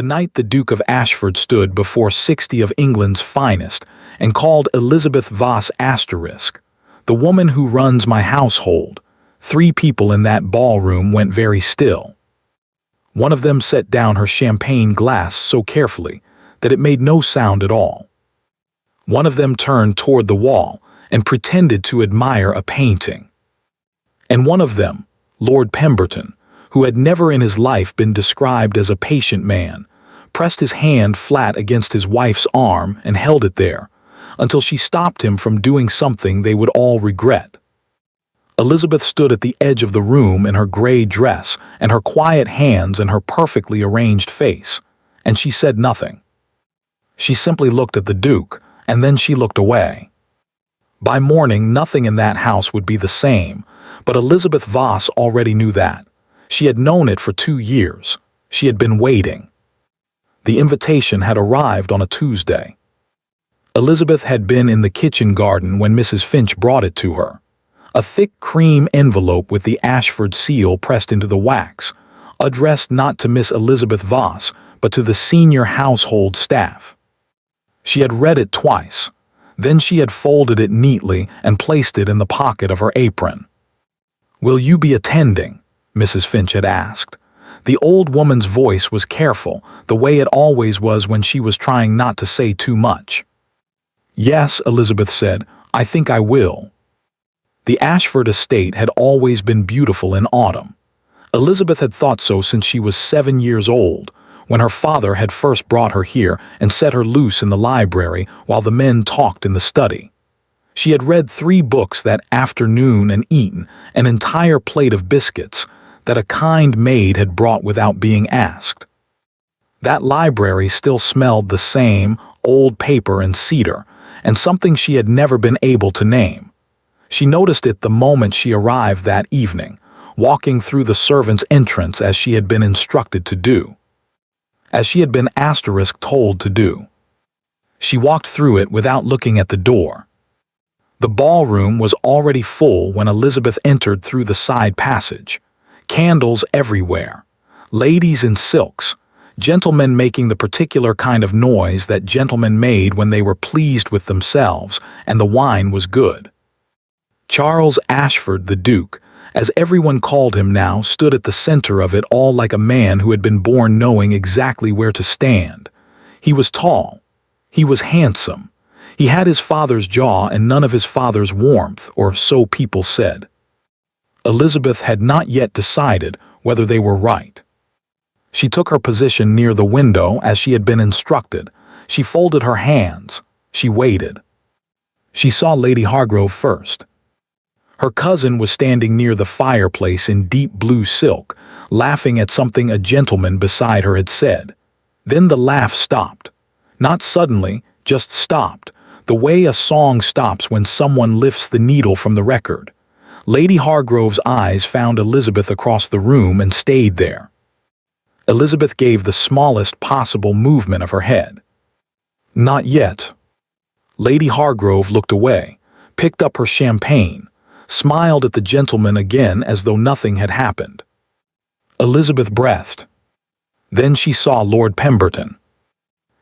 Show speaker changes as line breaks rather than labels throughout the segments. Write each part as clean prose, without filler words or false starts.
The night the Duke of Ashford stood before 60 of England's finest and called Elizabeth Voss asterisk, the woman who runs my household, 3 people in that ballroom went very still. One of them set down her champagne glass so carefully that it made no sound at all. One of them turned toward the wall and pretended to admire a painting. And one of them, Lord Pemberton, who had never in his life been described as a patient man, pressed his hand flat against his wife's arm and held it there, until she stopped him from doing something they would all regret. Elizabeth stood at the edge of the room in her gray dress and her quiet hands and her perfectly arranged face, and she said nothing. She simply looked at the Duke, and then she looked away. By morning, nothing in that house would be the same, but Elizabeth Voss already knew that. She had known it for 2 years. She had been waiting. The invitation had arrived on a Tuesday. Elizabeth had been in the kitchen garden when Mrs. Finch brought it to her. A thick cream envelope with the Ashford seal pressed into the wax, addressed not to Miss Elizabeth Voss, but to the senior household staff. She had read it twice. Then she had folded it neatly and placed it in the pocket of her apron. "Will you be attending?" Mrs. Finch had asked. The old woman's voice was careful, the way it always was when she was trying not to say too much. "Yes," Elizabeth said, "I think I will." The Ashford estate had always been beautiful in autumn. Elizabeth had thought so since she was 7 years old, when her father had first brought her here and set her loose in the library while the men talked in the study. She had read 3 books that afternoon and eaten an entire plate of biscuits that a kind maid had brought without being asked. That library still smelled the same old paper and cedar, and something she had never been able to name. She noticed it the moment she arrived that evening, walking through the servants' entrance as she had been instructed to do. As she had been told to do. She walked through it without looking at the door. The ballroom was already full when Elizabeth entered through the side passage. Candles everywhere. Ladies in silks. Gentlemen making the particular kind of noise that gentlemen made when they were pleased with themselves and the wine was good. Charles Ashford, the Duke, as everyone called him now, stood at the center of it all like a man who had been born knowing exactly where to stand. He was tall. He was handsome. He had his father's jaw and none of his father's warmth, or so people said. Elizabeth had not yet decided whether they were right. She took her position near the window as she had been instructed. She folded her hands. She waited. She saw Lady Hargrove first. Her cousin was standing near the fireplace in deep blue silk, laughing at something a gentleman beside her had said. Then the laugh stopped. Not suddenly, just stopped, the way a song stops when someone lifts the needle from the record. Lady Hargrove's eyes found Elizabeth across the room and stayed there. Elizabeth gave the smallest possible movement of her head. "Not yet." Lady Hargrove looked away, picked up her champagne, smiled at the gentleman again as though nothing had happened. Elizabeth breathed. Then she saw Lord Pemberton.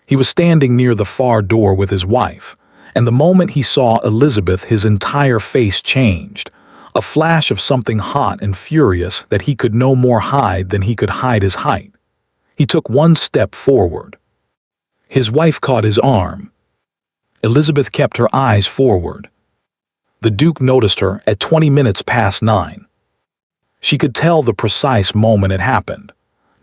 He was standing near the far door with his wife, and the moment he saw Elizabeth his entire face changed, a flash of something hot and furious that he could no more hide than he could hide his height. He took 1 step forward. His wife caught his arm. Elizabeth kept her eyes forward. The Duke noticed her at 9:20. She could tell the precise moment it happened,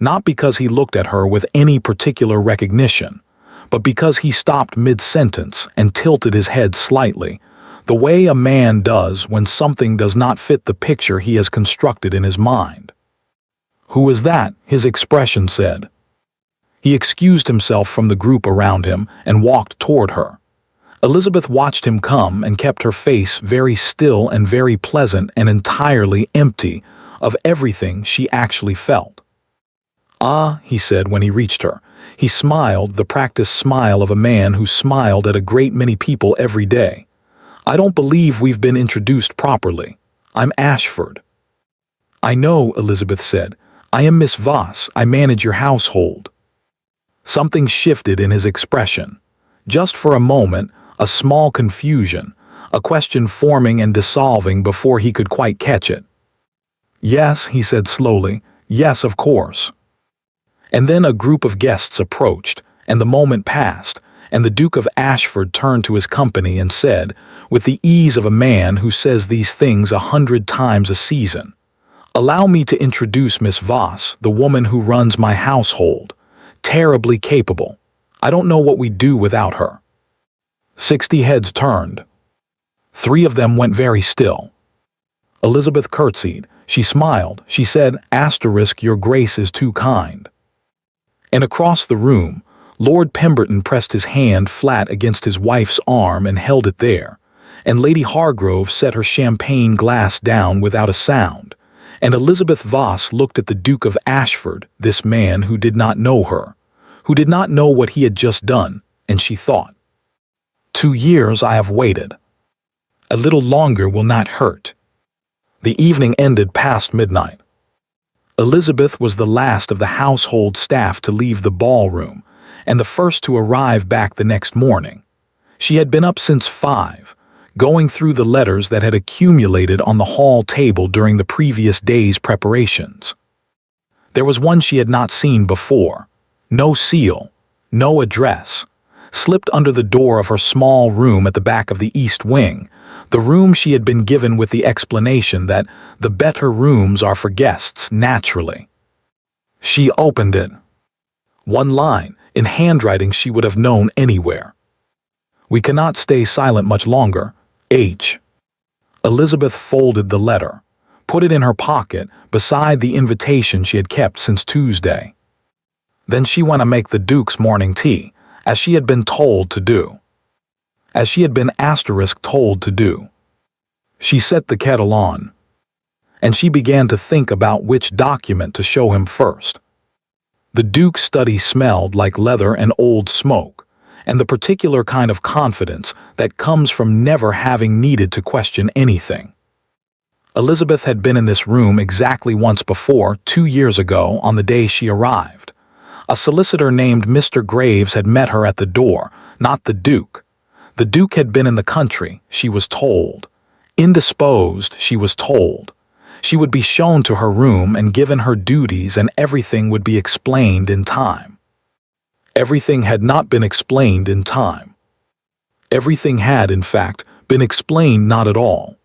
not because he looked at her with any particular recognition, but because he stopped mid-sentence and tilted his head slightly, the way a man does when something does not fit the picture he has constructed in his mind. "Who is that?" his expression said. He excused himself from the group around him and walked toward her. Elizabeth watched him come and kept her face very still and very pleasant and entirely empty of everything she actually felt. "Ah," he said when he reached her. He smiled, the practiced smile of a man who smiled at a great many people every day. "I don't believe we've been introduced properly. I'm Ashford." "I know," Elizabeth said. "I am Miss Voss. I manage your household." Something shifted in his expression. Just for a moment, a small confusion, a question forming and dissolving before he could quite catch it. "Yes," he said slowly. "Yes, of course." And then a group of guests approached, and the moment passed, and the Duke of Ashford turned to his company and said, with the ease of a man who says these things 100 times a season, "Allow me to introduce Miss Voss, the woman who runs my household. Terribly capable. I don't know what we'd do without her." 60 heads turned. 3 of them went very still. Elizabeth curtsied. She smiled. She said, "Your grace is too kind." And across the room, Lord Pemberton pressed his hand flat against his wife's arm and held it there, and Lady Hargrove set her champagne glass down without a sound, and Elizabeth Voss looked at the Duke of Ashford, this man who did not know her, who did not know what he had just done, and she thought, 2 years I have waited. A little longer will not hurt. The evening ended past midnight. Elizabeth was the last of the household staff to leave the ballroom, and the first to arrive back the next morning. She had been up since 5, going through the letters that had accumulated on the hall table during the previous day's preparations. There was one she had not seen before. No seal, no address. Slipped under the door of her small room at the back of the east wing, the room she had been given with the explanation that the better rooms are for guests, naturally. She opened it. One line, in handwriting she would have known anywhere. "We cannot stay silent much longer. H." Elizabeth folded the letter, put it in her pocket beside the invitation she had kept since Tuesday. Then she went to make the Duke's morning tea, as she had been told to do. As she had been told to do. She set the kettle on, and she began to think about which document to show him first. The Duke's study smelled like leather and old smoke, and the particular kind of confidence that comes from never having needed to question anything. Elizabeth had been in this room exactly once before, 2 years ago, on the day she arrived. A solicitor named Mr. Graves had met her at the door, not the Duke. The Duke had been in the country, she was told. Indisposed, she was told. She would be shown to her room and given her duties, and everything would be explained in time. Everything had not been explained in time. Everything had, in fact, been explained not at all.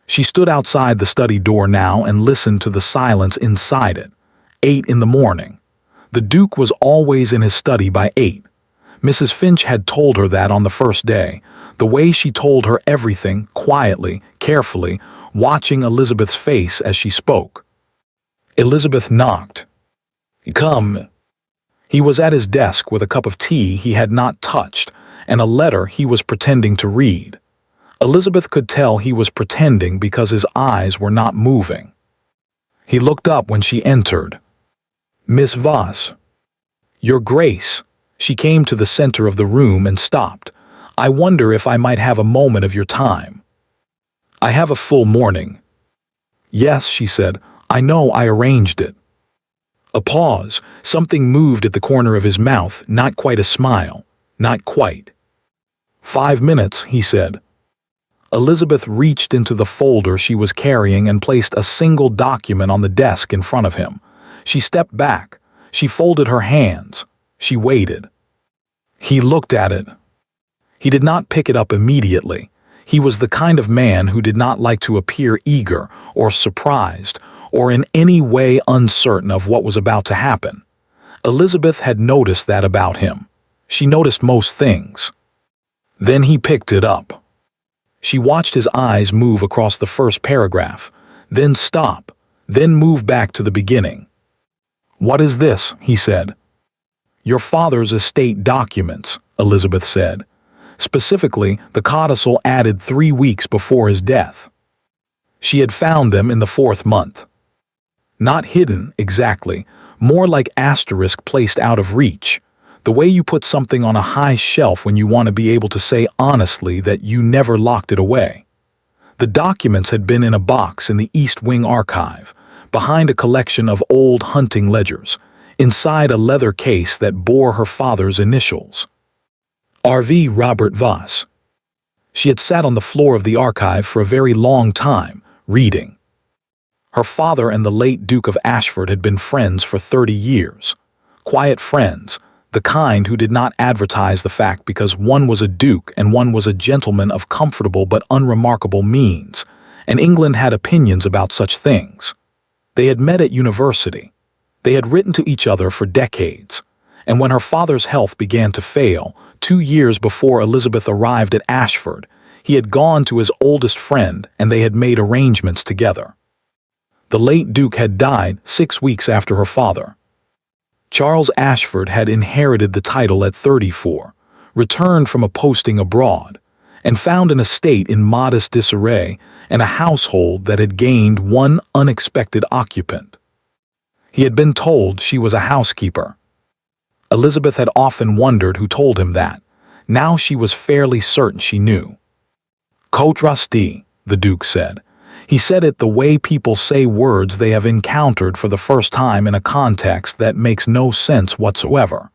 She stood outside the study door now and listened to the silence inside it. 8 in the morning. The Duke was always in his study by 8. Mrs. Finch had told her that on the first day, the way she told her everything, quietly, carefully, watching Elizabeth's face as she spoke. Elizabeth knocked. "Come." He was at his desk with a cup of tea he had not touched and a letter he was pretending to read. Elizabeth could tell he was pretending because his eyes were not moving. He looked up when she entered. "Miss Voss." "Your Grace." She came to the center of the room and stopped. "I wonder if I might have a moment of your time." "I have a full morning." "Yes," she said. "I know I arranged it." A pause. Something moved at the corner of his mouth, not quite a smile. Not quite. "5 minutes," he said. Elizabeth reached into the folder she was carrying and placed a single document on the desk in front of him. She stepped back. She folded her hands. She waited. He looked at it. He did not pick it up immediately. He was the kind of man who did not like to appear eager or surprised or in any way uncertain of what was about to happen. Elizabeth had noticed that about him. She noticed most things. Then he picked it up. She watched his eyes move across the first paragraph, then stop, then move back to the beginning. "What is this?" he said. "Your father's estate documents," Elizabeth said. Specifically, the codicil added 3 weeks before his death. She had found them in the 4th month. Not hidden, exactly, more like asterisk placed out of reach, the way you put something on a high shelf when you want to be able to say honestly that you never locked it away. The documents had been in a box in the East Wing archive, behind a collection of old hunting ledgers, inside a leather case that bore her father's initials. R.V. Robert Voss. She had sat on the floor of the archive for a very long time, reading. Her father and the late Duke of Ashford had been friends for 30 years. Quiet friends, the kind who did not advertise the fact because one was a duke and one was a gentleman of comfortable but unremarkable means, and England had opinions about such things. They had met at university. They had written to each other for decades. And when her father's health began to fail, 2 years before Elizabeth arrived at Ashford, he had gone to his oldest friend and they had made arrangements together. The late Duke had died 6 weeks after her father. Charles Ashford had inherited the title at 34, returned from a posting abroad, and found an estate in modest disarray and a household that had gained one unexpected occupant. He had been told she was a housekeeper. Elizabeth had often wondered who told him that. Now she was fairly certain she knew. Co-trustee, the Duke said. He said it the way people say words they have encountered for the first time in a context that makes no sense whatsoever.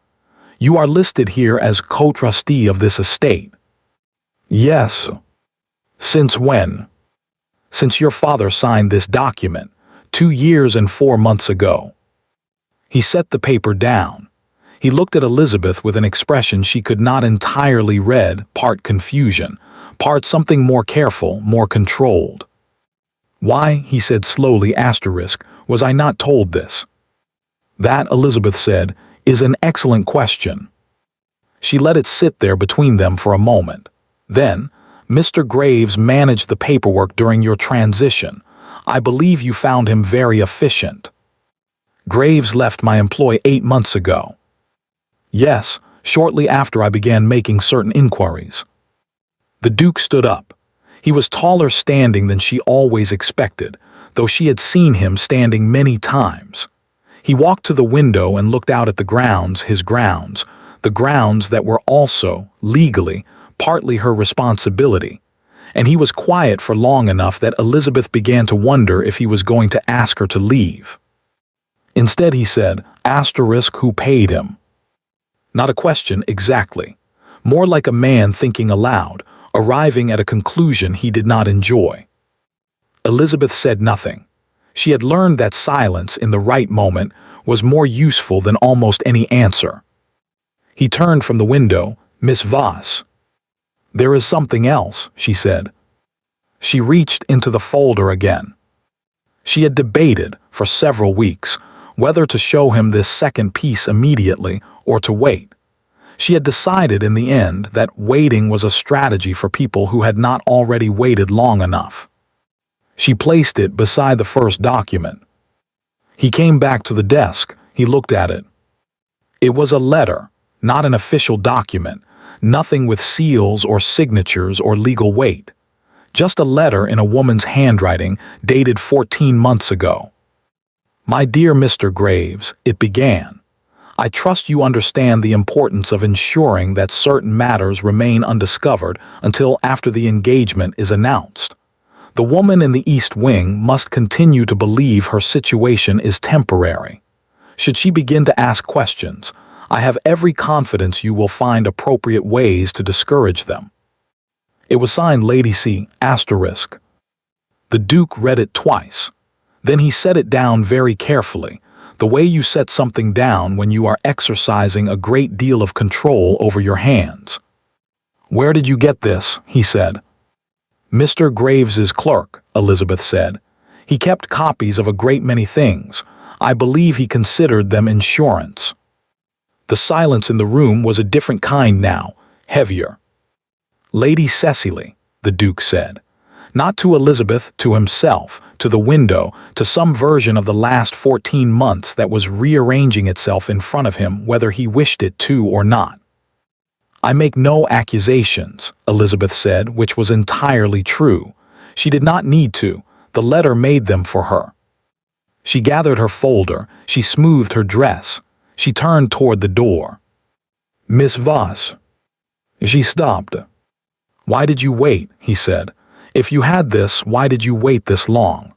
You are listed here as co-trustee of this estate. Yes. Since when? Since your father signed this document, 2 years and 4 months ago. He set the paper down. He looked at Elizabeth with an expression she could not entirely read, part confusion, part something more careful, more controlled. Why, he said slowly, was I not told this? That, Elizabeth said, is an excellent question. She let it sit there between them for a moment. Then, Mr. Graves managed the paperwork during your transition. I believe you found him very efficient. Graves left my employ 8 months ago. Yes, shortly after I began making certain inquiries. The Duke stood up. He was taller standing than she always expected, though she had seen him standing many times. He walked to the window and looked out at the grounds, the grounds that were also, legally, partly her responsibility, and he was quiet for long enough that Elizabeth began to wonder if he was going to ask her to leave. Instead he said, who paid him? Not a question exactly, more like a man thinking aloud, arriving at a conclusion he did not enjoy. Elizabeth said nothing. She had learned that silence in the right moment was more useful than almost any answer. He turned from the window. Miss Voss. There is something else, she said. She reached into the folder again. She had debated, for several weeks, whether to show him this second piece immediately or to wait. She had decided in the end that waiting was a strategy for people who had not already waited long enough. She placed it beside the first document. He came back to the desk. He looked at it. It was a letter, not an official document, nothing with seals or signatures or legal weight. Just a letter in a woman's handwriting dated 14 months ago. My dear Mr. Graves, it began. I trust you understand the importance of ensuring that certain matters remain undiscovered until after the engagement is announced. The woman in the East Wing must continue to believe her situation is temporary. Should she begin to ask questions, I have every confidence you will find appropriate ways to discourage them. It was signed Lady C***. The Duke read it twice. Then he set it down very carefully, the way you set something down when you are exercising a great deal of control over your hands. Where did you get this? He said. Mr. Graves's clerk, Elizabeth said. He kept copies of a great many things. I believe he considered them insurance. The silence in the room was a different kind now, heavier. Lady Cecily, the Duke said. Not to Elizabeth, to himself, to the window, to some version of the last 14 months that was rearranging itself in front of him whether he wished it to or not. I make no accusations, Elizabeth said, which was entirely true. She did not need to. The letter made them for her. She gathered her folder. She smoothed her dress. She turned toward the door. Miss Voss. She stopped. Why did you wait? He said. If you had this, why did you wait this long?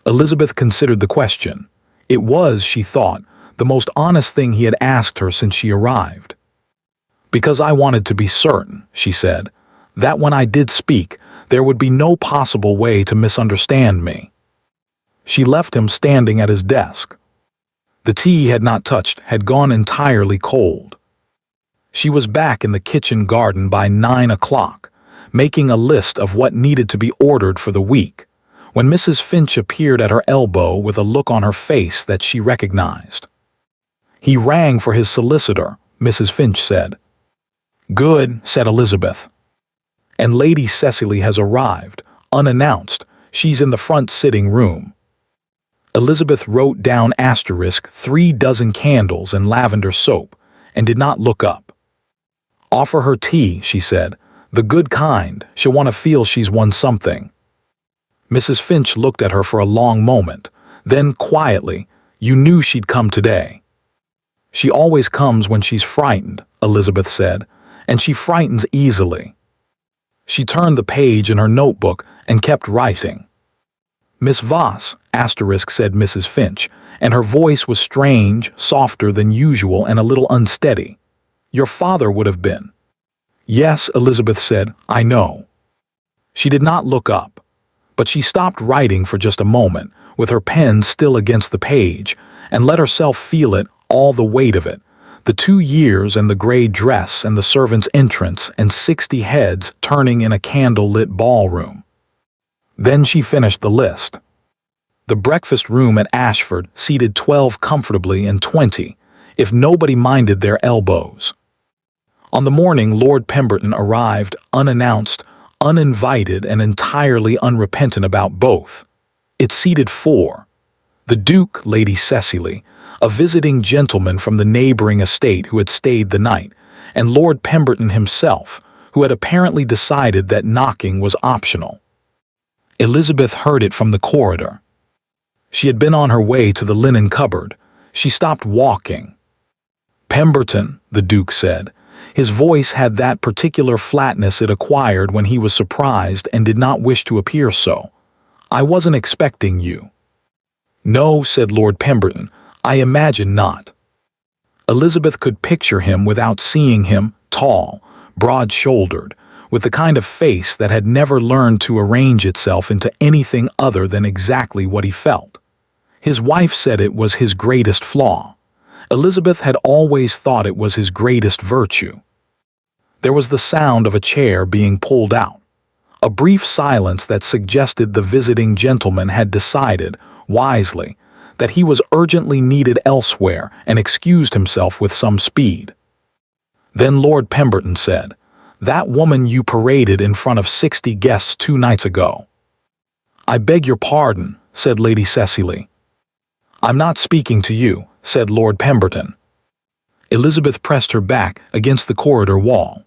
Elizabeth considered the question. It was, she thought, the most honest thing he had asked her since she arrived. "Because I wanted to be certain," she said, "that when I did speak, there would be no possible way to misunderstand me." She left him standing at his desk. The tea he had not touched had gone entirely cold. She was back in the kitchen garden by 9 o'clock, making a list of what needed to be ordered for the week, when Mrs. Finch appeared at her elbow with a look on her face that she recognized. "He rang for his solicitor," Mrs. Finch said. "Good," said Elizabeth. "And Lady Cecily has arrived, unannounced. She's in the front sitting room." Elizabeth wrote down *3 candles and lavender soap, and did not look up. "Offer her tea," she said. "The good kind. She'll want to feel she's won something." Mrs. Finch looked at her for a long moment. Then, quietly, "You knew she'd come today." "She always comes when she's frightened," Elizabeth said, "and she frightens easily." She turned the page in her notebook and kept writing. "Miss Voss, said Mrs. Finch, and her voice was strange, softer than usual and a little unsteady. "Your father would have been." "Yes," Elizabeth said, "I know." She did not look up, but she stopped writing for just a moment, with her pen still against the page, and let herself feel it, all the weight of it, the 2 years and the gray dress and the servant's entrance and 60 heads turning in a candle-lit ballroom. Then she finished the list. The breakfast room at Ashford seated 12 comfortably and 20, if nobody minded their elbows. On the morning Lord Pemberton arrived, unannounced, uninvited, and entirely unrepentant about both. It seated 4. The Duke, Lady Cecily, a visiting gentleman from the neighboring estate who had stayed the night, and Lord Pemberton himself, who had apparently decided that knocking was optional. Elizabeth heard it from the corridor. She had been on her way to the linen cupboard. She stopped walking. "Pemberton," the Duke said. His voice had that particular flatness it acquired when he was surprised and did not wish to appear so. "I wasn't expecting you." "No," said Lord Pemberton, "I imagine not." Elizabeth could picture him without seeing him, tall, broad-shouldered, with the kind of face that had never learned to arrange itself into anything other than exactly what he felt. His wife said it was his greatest flaw. Elizabeth had always thought it was his greatest virtue. There was the sound of a chair being pulled out. A brief silence that suggested the visiting gentleman had decided, wisely, that he was urgently needed elsewhere and excused himself with some speed. Then Lord Pemberton said, "That woman you paraded in front of 60 guests 2 nights ago." "I beg your pardon," said Lady Cecily. "I'm not speaking to you," said Lord Pemberton. Elizabeth pressed her back against the corridor wall.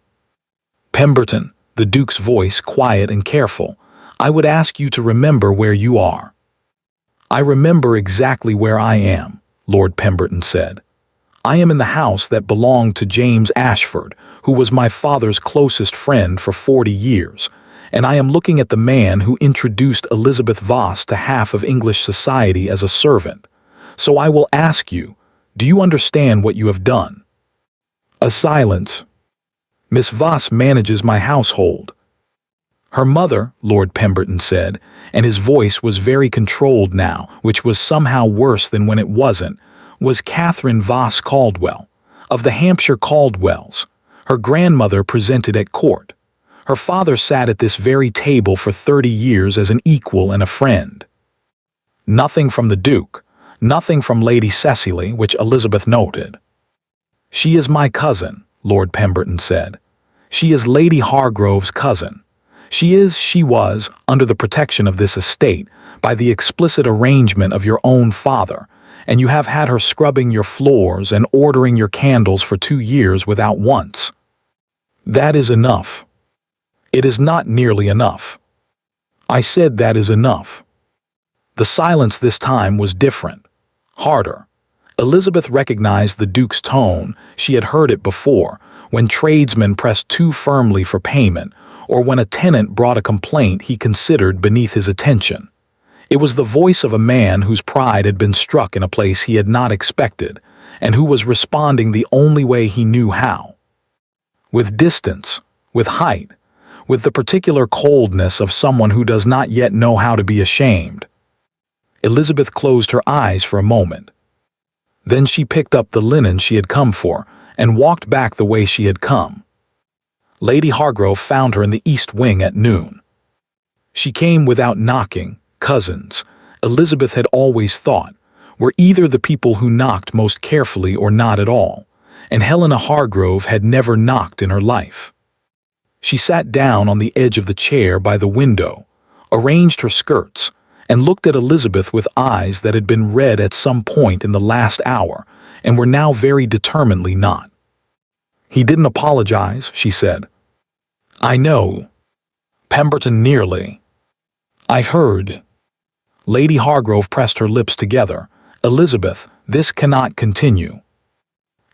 "Pemberton," the Duke's voice quiet and careful, "I would ask you to remember where you are." "I remember exactly where I am," Lord Pemberton said. "I am in the house that belonged to James Ashford, who was my father's closest friend for 40 years, and I am looking at the man who introduced Elizabeth Voss to half of English society as a servant. So I will ask you, do you understand what you have done?" A silence. "Miss Voss manages my household." "Her mother," Lord Pemberton said, and his voice was very controlled now, which was somehow worse than when it wasn't, "was Catherine Voss Caldwell, of the Hampshire Caldwells. Her grandmother presented at court. Her father sat at this very table for 30 years as an equal and a friend." Nothing from the Duke, nothing from Lady Cecily, which Elizabeth noted. "She is my cousin," Lord Pemberton said. "She is Lady Hargrove's cousin. She was, under the protection of this estate, by the explicit arrangement of your own father, and you have had her scrubbing your floors and ordering your candles for 2 years without once." "That is enough." "It is not nearly enough." "I said that is enough." The silence this time was different, harder. Elizabeth recognized the Duke's tone. She had heard it before, when tradesmen pressed too firmly for payment, or when a tenant brought a complaint he considered beneath his attention. It was the voice of a man whose pride had been struck in a place he had not expected, and who was responding the only way he knew how. With distance, with height, with the particular coldness of someone who does not yet know how to be ashamed. Elizabeth closed her eyes for a moment. Then she picked up the linen she had come for and walked back the way she had come. Lady Hargrove found her in the east wing at noon. She came without knocking. Cousins, Elizabeth had always thought, were either the people who knocked most carefully or not at all, and Helena Hargrove had never knocked in her life. She sat down on the edge of the chair by the window, arranged her skirts, and looked at Elizabeth with eyes that had been red at some point in the last hour and were now very determinedly not. "He didn't apologize," she said. "I know. Pemberton nearly. I heard." Lady Hargrove pressed her lips together. "Elizabeth, this cannot continue."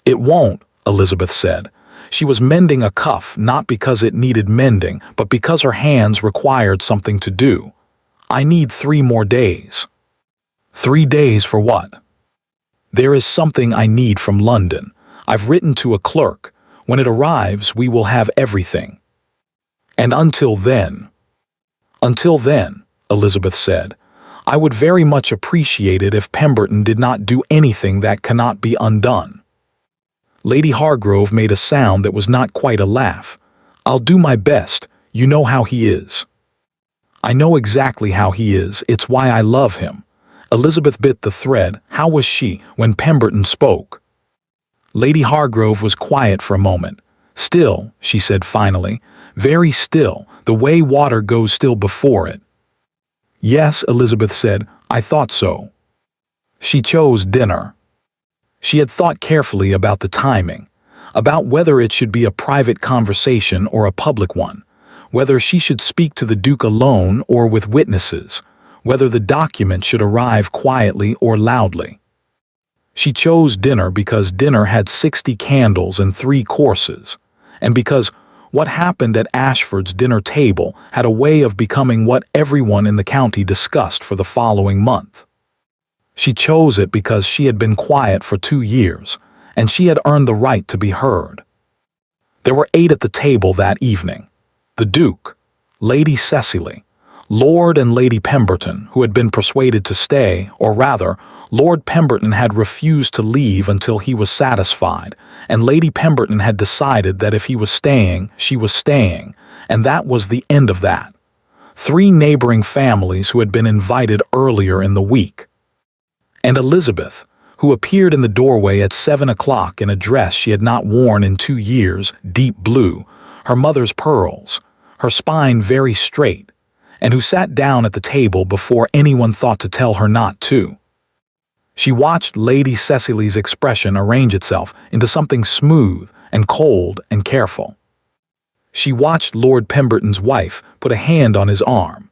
"It won't," Elizabeth said. She was mending a cuff not because it needed mending, but because her hands required something to do. "I need 3 more days." "3 days for what?" "There is something I need from London. I've written to a clerk. When it arrives, we will have everything." "And until then?" "Until then," Elizabeth said, "I would very much appreciate it if Pemberton did not do anything that cannot be undone." Lady Hargrove made a sound that was not quite a laugh. "I'll do my best. You know how he is." "I know exactly how he is. It's why I love him." Elizabeth bit the thread. How was she when Pemberton spoke? Lady Hargrove was quiet for a moment. "Still," she said finally, "very still, the way water goes still before it." "Yes," Elizabeth said, "I thought so." She chose dinner. She had thought carefully about the timing, about whether it should be a private conversation or a public one, whether she should speak to the Duke alone or with witnesses, whether the document should arrive quietly or loudly. She chose dinner because dinner had 60 candles and 3 courses, and because what happened at Ashford's dinner table had a way of becoming what everyone in the county discussed for the following month. She chose it because she had been quiet for 2 years, and she had earned the right to be heard. There were 8 at the table that evening. The Duke, Lady Cecily, Lord and Lady Pemberton, who had been persuaded to stay, or rather, Lord Pemberton had refused to leave until he was satisfied, and Lady Pemberton had decided that if he was staying, she was staying, and that was the end of that. 3 neighboring families who had been invited earlier in the week. And Elizabeth, who appeared in the doorway at 7 o'clock in a dress she had not worn in 2 years, deep blue, her mother's pearls, her spine very straight, and who sat down at the table before anyone thought to tell her not to. She watched Lady Cecily's expression arrange itself into something smooth and cold and careful. She watched Lord Pemberton's wife put a hand on his arm.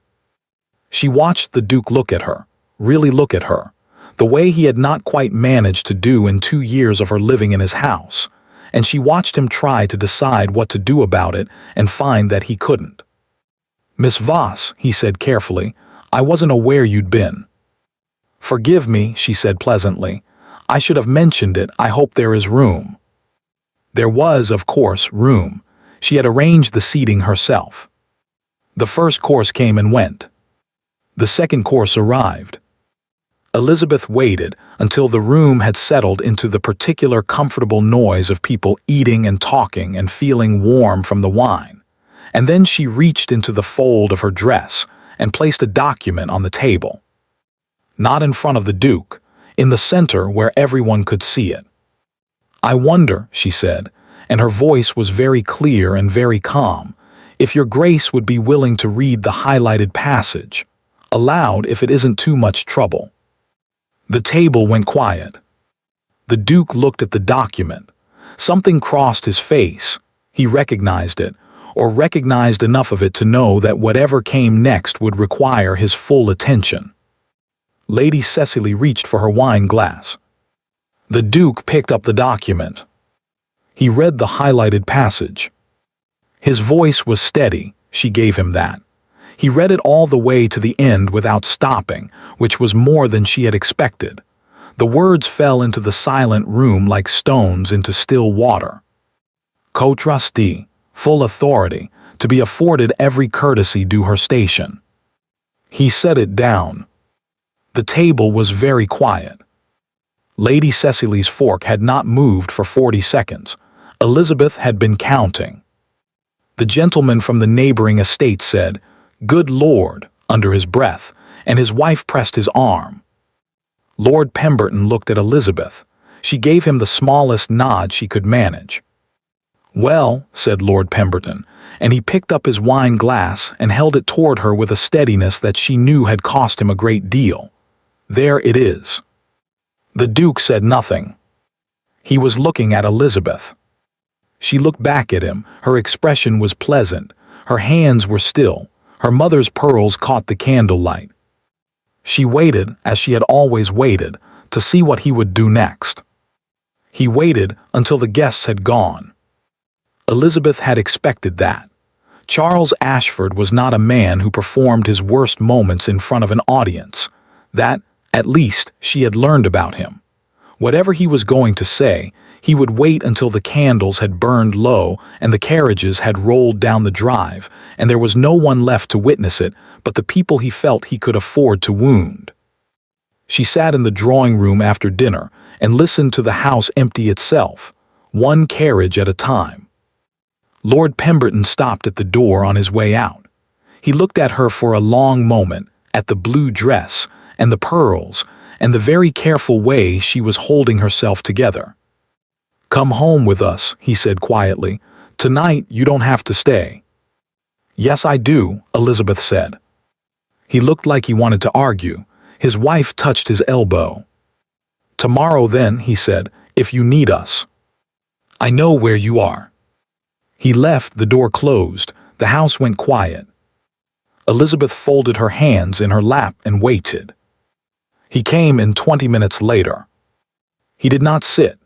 She watched the Duke look at her, really look at her, the way he had not quite managed to do in 2 years of her living in his house, and she watched him try to decide what to do about it and find that he couldn't. "Miss Voss," he said carefully, "I wasn't aware you'd been." "Forgive me," she said pleasantly. "I should have mentioned it. I hope there is room." There was, of course, room. She had arranged the seating herself. The first course came and went. The second course arrived. Elizabeth waited until the room had settled into the particular comfortable noise of people eating and talking and feeling warm from the wine, and then she reached into the fold of her dress and placed a document on the table. Not in front of the Duke, in the center where everyone could see it. "I wonder," she said, and her voice was very clear and very calm, "if your Grace would be willing to read the highlighted passage, aloud if it isn't too much trouble." The table went quiet. The Duke looked at the document. Something crossed his face. He recognized it, or recognized enough of it to know that whatever came next would require his full attention. Lady Cecily reached for her wine glass. The Duke picked up the document. He read the highlighted passage. His voice was steady, she gave him that. He read it all the way to the end without stopping, which was more than she had expected. The words fell into the silent room like stones into still water. Co-trustee, full authority, to be afforded every courtesy due her station. He set it down. The table was very quiet. Lady Cecily's fork had not moved for 40 seconds. Elizabeth had been counting. The gentleman from the neighboring estate said, "Good Lord," under his breath, and his wife pressed his arm. Lord Pemberton looked at Elizabeth. She gave him the smallest nod she could manage. "Well," said Lord Pemberton, and he picked up his wine glass and held it toward her with a steadiness that she knew had cost him a great deal. "There it is." The Duke said nothing. He was looking at Elizabeth. She looked back at him. Her expression was pleasant. Her hands were still. Her mother's pearls caught the candlelight. She waited, as she had always waited, to see what he would do next. He waited until the guests had gone. Elizabeth had expected that. Charles Ashford was not a man who performed his worst moments in front of an audience. That, at least, she had learned about him. Whatever he was going to say, he would wait until the candles had burned low and the carriages had rolled down the drive, and there was no one left to witness it but the people he felt he could afford to wound. She sat in the drawing room after dinner and listened to the house empty itself, one carriage at a time. Lord Pemberton stopped at the door on his way out. He looked at her for a long moment, at the blue dress and the pearls and the very careful way she was holding herself together. "Come home with us," he said quietly. "Tonight you don't have to stay." "Yes, I do," Elizabeth said. He looked like he wanted to argue. His wife touched his elbow. "Tomorrow then," he said, "if you need us. I know where you are." He left, the door closed. The house went quiet. Elizabeth folded her hands in her lap and waited. He came in 20 minutes later. He did not sit.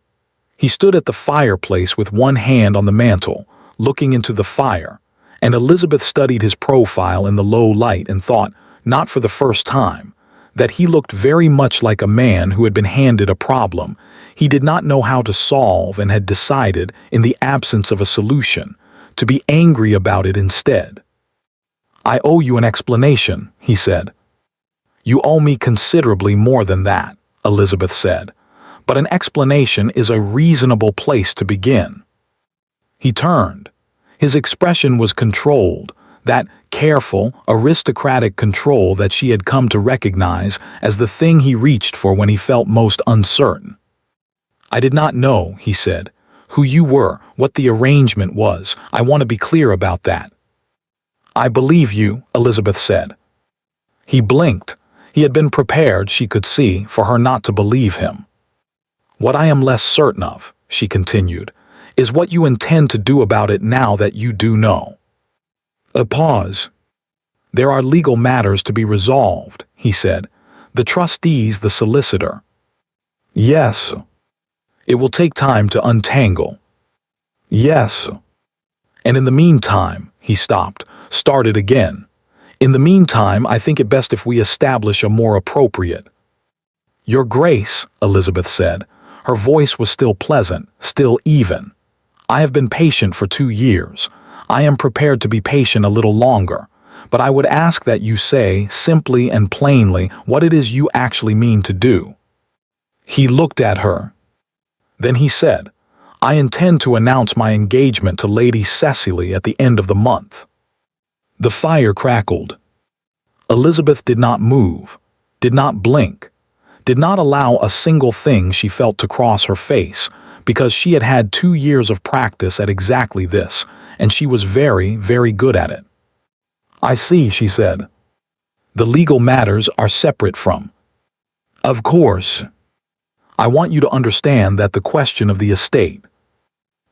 He stood at the fireplace with one hand on the mantel, looking into the fire, and Elizabeth studied his profile in the low light and thought, not for the first time, that he looked very much like a man who had been handed a problem he did not know how to solve and had decided, in the absence of a solution, to be angry about it instead. "I owe you an explanation," he said. "You owe me considerably more than that," Elizabeth said, "but an explanation is a reasonable place to begin." He turned. His expression was controlled, that careful, aristocratic control that she had come to recognize as the thing he reached for when he felt most uncertain. "I did not know," he said, "who you were, what the arrangement was. I want to be clear about that." "I believe you," Elizabeth said. He blinked. He had been prepared, she could see, for her not to believe him. "What I am less certain of," she continued, "is what you intend to do about it now that you do know." A pause. "There are legal matters to be resolved," he said. "The trustees, the solicitor." "Yes." "It will take time to untangle." "Yes." "And in the meantime," he stopped, started again. "In the meantime, I think it best if we establish a more appropriate—" "Your Grace," Elizabeth said. Her voice was still pleasant, still even. "I have been patient for 2 years. I am prepared to be patient a little longer, but I would ask that you say, simply and plainly, what it is you actually mean to do." He looked at her. Then he said, "I intend to announce my engagement to Lady Cecily at the end of the month." The fire crackled. Elizabeth did not move, did not blink, did not allow a single thing she felt to cross her face, because she had had 2 years of practice at exactly this, and she was very, very good at it. "I see," she said. "The legal matters are separate from—" "Of course. I want you to understand that the question of the estate—"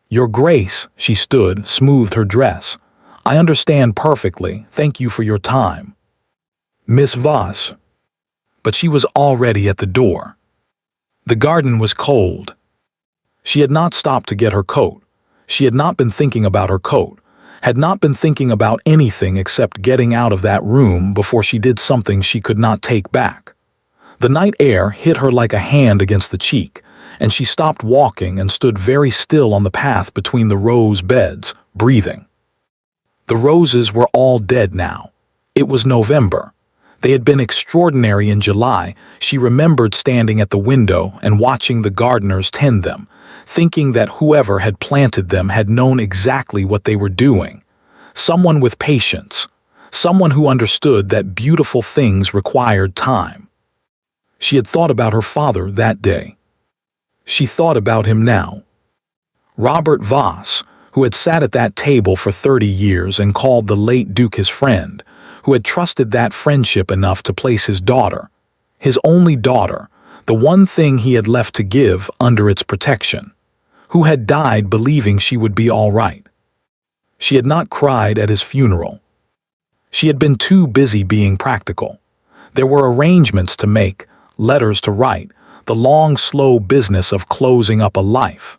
"Your Grace," she stood, smoothed her dress. "I understand perfectly. Thank you for your time." "Miss Voss—" But she was already at the door. The garden was cold. She had not stopped to get her coat. She had not been thinking about her coat, had not been thinking about anything except getting out of that room before she did something she could not take back. The night air hit her like a hand against the cheek, and she stopped walking and stood very still on the path between the rose beds, breathing. The roses were all dead now. It was November. They had been extraordinary in July. She remembered standing at the window and watching the gardeners tend them, thinking that whoever had planted them had known exactly what they were doing. Someone with patience. Someone who understood that beautiful things required time. She had thought about her father that day. She thought about him now. Robert Voss, who had sat at that table for 30 years and called the late Duke his friend, who had trusted that friendship enough to place his daughter, his only daughter, the one thing he had left to give, under its protection, who had died believing she would be all right. She had not cried at his funeral. She had been too busy being practical. There were arrangements to make, letters to write, the long, slow business of closing up a life.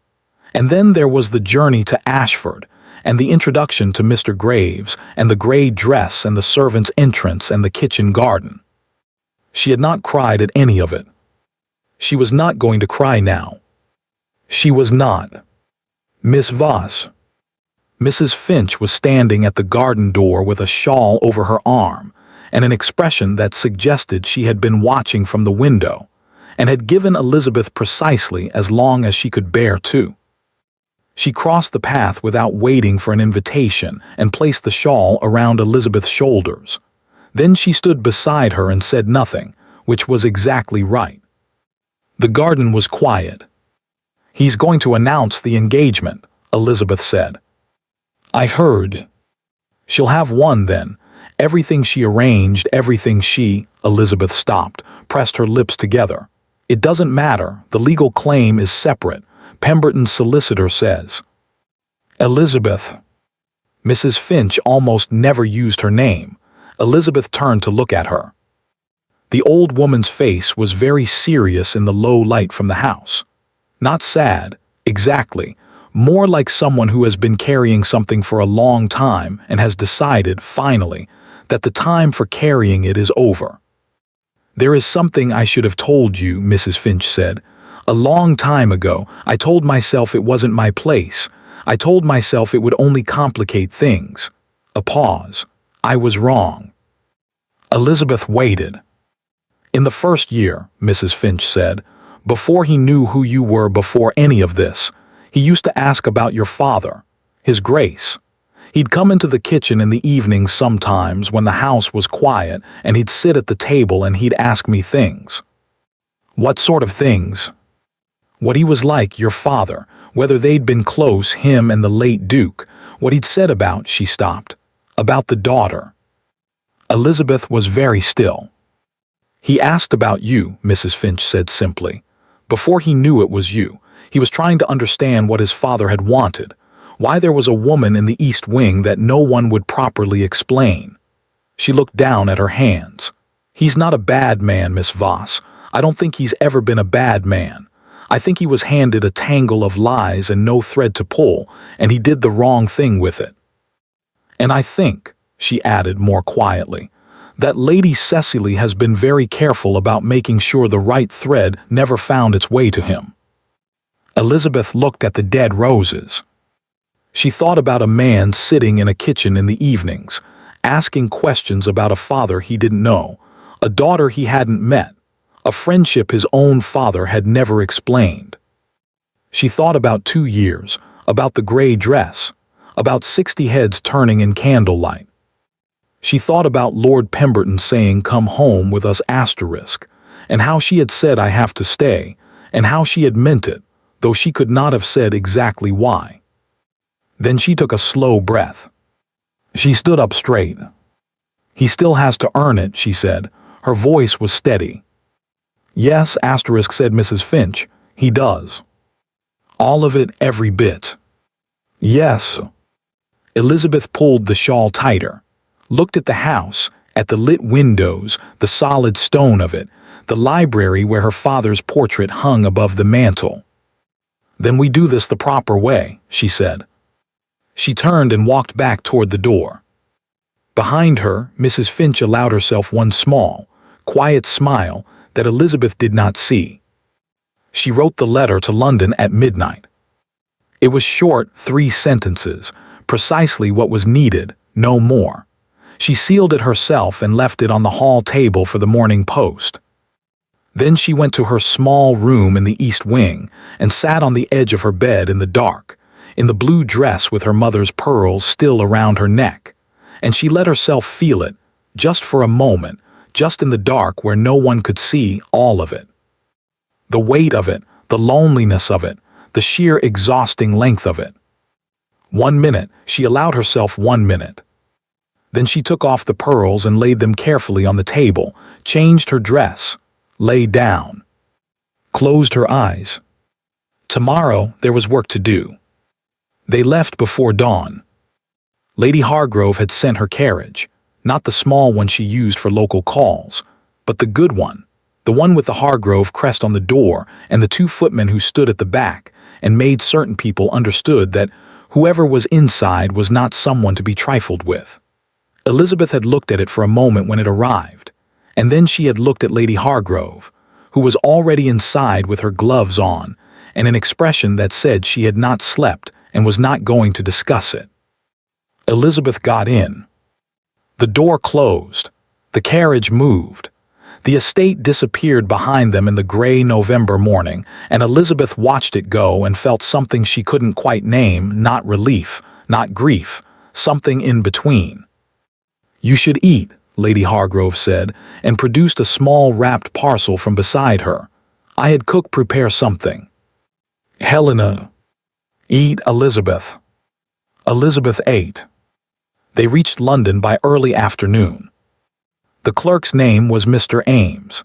And then there was the journey to Ashford, and the introduction to Mr. Graves, and the gray dress and the servant's entrance and the kitchen garden. She had not cried at any of it. She was not going to cry now. She was not. Miss Voss. Mrs. Finch was standing at the garden door with a shawl over her arm, and an expression that suggested she had been watching from the window, and had given Elizabeth precisely as long as she could bear to. She crossed the path without waiting for an invitation and placed the shawl around Elizabeth's shoulders. Then she stood beside her and said nothing, which was exactly right. The garden was quiet. "He's going to announce the engagement," Elizabeth said. "I heard." "She'll have one then. Everything she arranged, everything she—" Elizabeth stopped, pressed her lips together. "It doesn't matter. The legal claim is separate. Pemberton's solicitor says." "Elizabeth." Mrs. Finch almost never used her name. Elizabeth turned to look at her. The old woman's face was very serious in the low light from the house. Not sad, exactly, more like someone who has been carrying something for a long time and has decided, finally, that the time for carrying it is over. "There is something I should have told you," Mrs. Finch said. "A long time ago, I told myself it wasn't my place. I told myself it would only complicate things." A pause. "I was wrong." Elizabeth waited. "In the first year," Mrs. Finch said, "before he knew who you were, before any of this, he used to ask about your father, His Grace. He'd come into the kitchen in the evenings sometimes when the house was quiet, and he'd sit at the table and he'd ask me things." "What sort of things?" "What he was like, your father, whether they'd been close, him and the late Duke, what he'd said about," she stopped, "about the daughter." Elizabeth was very still. "He asked about you," Mrs. Finch said simply. "Before he knew it was you. He was trying to understand what his father had wanted, why there was a woman in the East Wing that no one would properly explain." She looked down at her hands. "He's not a bad man, Miss Voss. I don't think he's ever been a bad man. I think he was handed a tangle of lies and no thread to pull, and he did the wrong thing with it. And I think," she added more quietly, "that Lady Cecily has been very careful about making sure the right thread never found its way to him." Elizabeth looked at the dead roses. She thought about a man sitting in a kitchen in the evenings, asking questions about a father he didn't know, a daughter he hadn't met, a friendship his own father had never explained. She thought about 2 years, about the gray dress, about 60 heads turning in candlelight. She thought about Lord Pemberton saying, "Come home with us," and how she had said, "I have to stay," and how she had meant it, though she could not have said exactly why. Then she took a slow breath. She stood up straight. "He still has to earn it," she said. Her voice was steady. "Yes," said Mrs. Finch, "he does. All of it, every bit." "Yes." Elizabeth pulled the shawl tighter, looked at the house, at the lit windows, the solid stone of it, the library where her father's portrait hung above the mantel. "Then we do this the proper way," she said. She turned and walked back toward the door. Behind her, Mrs. Finch allowed herself one small, quiet smile that Elizabeth did not see. She wrote the letter to London at midnight. It was short, 3 sentences, precisely what was needed, no more. She sealed it herself and left it on the hall table for the morning post. Then she went to her small room in the east wing and sat on the edge of her bed in the dark, in the blue dress with her mother's pearls still around her neck, and she let herself feel it, just for a moment, just in the dark where no one could see all of it. The weight of it, the loneliness of it, the sheer exhausting length of it. 1 minute, she allowed herself 1 minute. Then she took off the pearls and laid them carefully on the table, changed her dress, lay down, closed her eyes. Tomorrow there was work to do. They left before dawn. Lady Hargrove had sent her carriage, not the small one she used for local calls, but the good one, the one with the Hargrove crest on the door and the 2 footmen who stood at the back and made certain people understood that whoever was inside was not someone to be trifled with. Elizabeth had looked at it for a moment when it arrived, and then she had looked at Lady Hargrove, who was already inside with her gloves on, and an expression that said she had not slept and was not going to discuss it. Elizabeth got in. The door closed. The carriage moved. The estate disappeared behind them in the gray November morning, and Elizabeth watched it go and felt something she couldn't quite name, not relief, not grief, something in between. "You should eat," Lady Hargrove said, and produced a small wrapped parcel from beside her. "I had cook prepare something." "Helena." "Eat, Elizabeth." Elizabeth ate. They reached London by early afternoon. The clerk's name was Mr. Ames.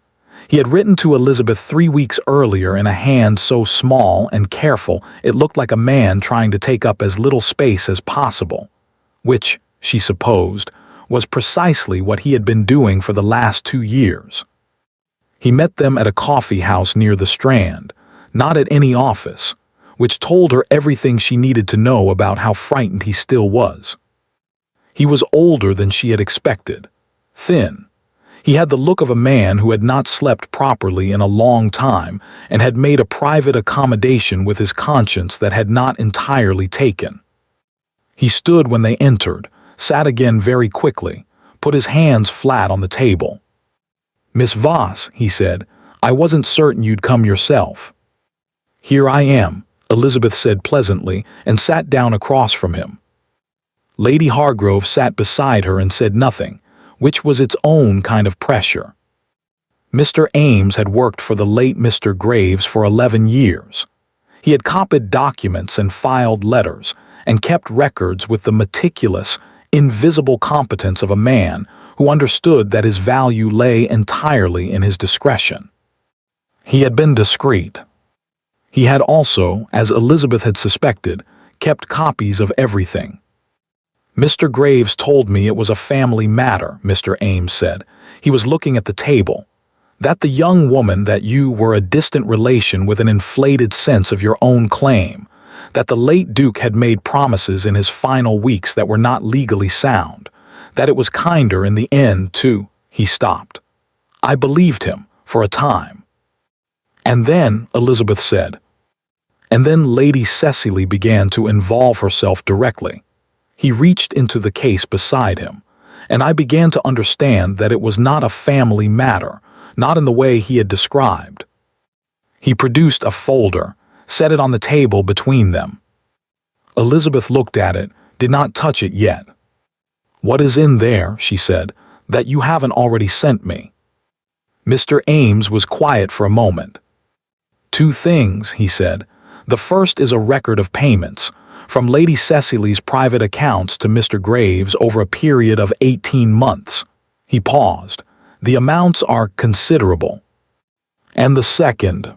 He had written to Elizabeth 3 weeks earlier in a hand so small and careful it looked like a man trying to take up as little space as possible, which, she supposed, was precisely what he had been doing for the last 2 years. He met them at a coffee house near the Strand, not at any office, which told her everything she needed to know about how frightened he still was. He was older than she had expected, thin. He had the look of a man who had not slept properly in a long time and had made a private accommodation with his conscience that had not entirely taken. He stood when they entered, sat again very quickly, put his hands flat on the table. "Miss Voss," he said, "I wasn't certain you'd come yourself." "Here I am," Elizabeth said pleasantly, and sat down across from him. Lady Hargrove sat beside her and said nothing, which was its own kind of pressure. Mr. Ames had worked for the late Mr. Graves for 11 years. He had copied documents and filed letters, and kept records with the meticulous, invisible competence of a man who understood that his value lay entirely in his discretion. He had been discreet. He had also, as Elizabeth had suspected, kept copies of everything. "Mr. Graves told me it was a family matter," Mr. Ames said. "He was looking at the table. That the young woman that you were a distant relation with an inflated sense of your own claim, that the late Duke had made promises in his final weeks that were not legally sound, that it was kinder in the end to—" He stopped. "I believed him, for a time." "And then," Elizabeth said, "and then Lady Cecily began to involve herself directly." He reached into the case beside him, and I began to understand that it was not a family matter, not in the way he had described. He produced a folder, set it on the table between them. Elizabeth looked at it, did not touch it yet. "What is in there," she said, "that you haven't already sent me?" Mr. Ames was quiet for a moment. "2 things," he said. "The first is a record of payments, from Lady Cecily's private accounts to Mr. Graves over a period of 18 months. He paused. "The amounts are considerable." "And the second?"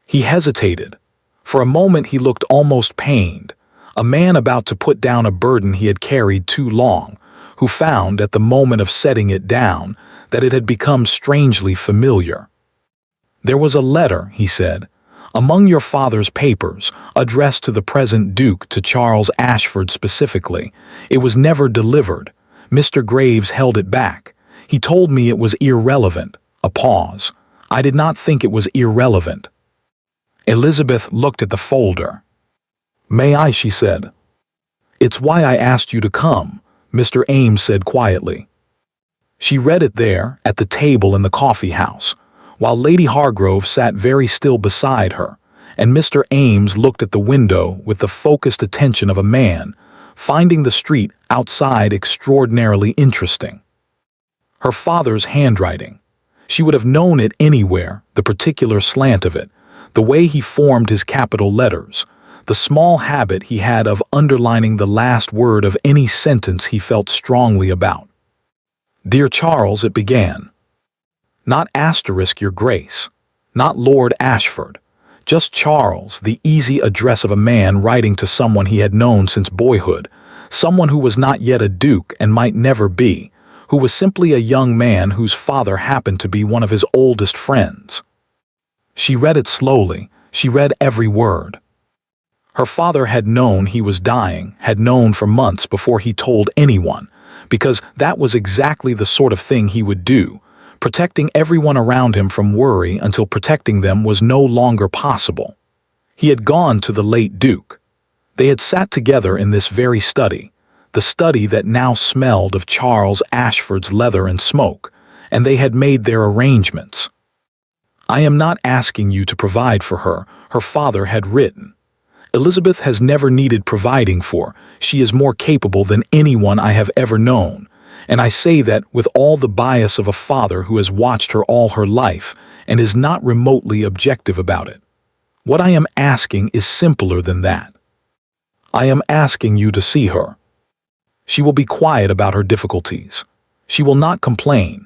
He hesitated. For a moment he looked almost pained, a man about to put down a burden he had carried too long, who found, at the moment of setting it down, that it had become strangely familiar. "There was a letter," he said, "among your father's papers, addressed to the present Duke, to Charles Ashford specifically. It was never delivered. Mr. Graves held it back. He told me it was irrelevant." A pause. I did not think it was irrelevant. Elizabeth looked at the folder. "May I?" she said. "It's why I asked you to come," Mr. Ames said quietly. She read it there, at the table in the coffee house, while Lady Hargrove sat very still beside her, and Mr. Ames looked at the window with the focused attention of a man, finding the street outside extraordinarily interesting. Her father's handwriting. She would have known it anywhere, the particular slant of it, the way he formed his capital letters, the small habit he had of underlining the last word of any sentence he felt strongly about. "Dear Charles," it began. Not asterisk your grace, not Lord Ashford, just Charles, the easy address of a man writing to someone he had known since boyhood, someone who was not yet a duke and might never be, who was simply a young man whose father happened to be one of his oldest friends. She read it slowly, she read every word. Her father had known he was dying, had known for months before he told anyone, because that was exactly the sort of thing he would do, protecting everyone around him from worry until protecting them was no longer possible. He had gone to the late Duke. They had sat together in this very study, the study that now smelled of Charles Ashford's leather and smoke, and they had made their arrangements. "I am not asking you to provide for her," her father had written. "Elizabeth has never needed providing for. She is more capable than anyone I have ever known. And I say that with all the bias of a father who has watched her all her life and is not remotely objective about it. What I am asking is simpler than that. I am asking you to see her. She will be quiet about her difficulties. She will not complain.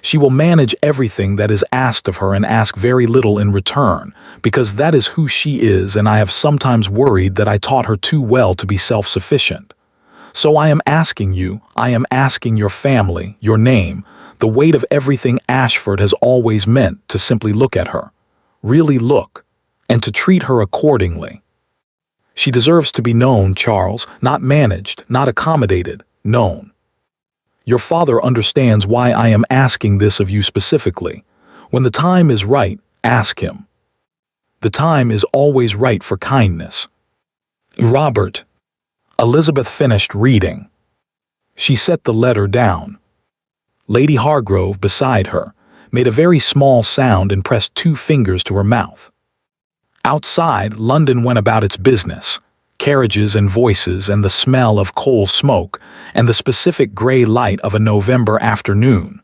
She will manage everything that is asked of her and ask very little in return, because that is who she is, and I have sometimes worried that I taught her too well to be self-sufficient. So I am asking you, I am asking your family, your name, the weight of everything Ashford has always meant, to simply look at her. Really look, and to treat her accordingly. She deserves to be known, Charles, not managed, not accommodated, known. Your father understands why I am asking this of you specifically. When the time is right, ask him. The time is always right for kindness." "Robert." Elizabeth finished reading. She set the letter down. Lady Hargrove, beside her, made a very small sound and pressed 2 fingers to her mouth. Outside, London went about its business. Carriages and voices and the smell of coal smoke and the specific grey light of a November afternoon.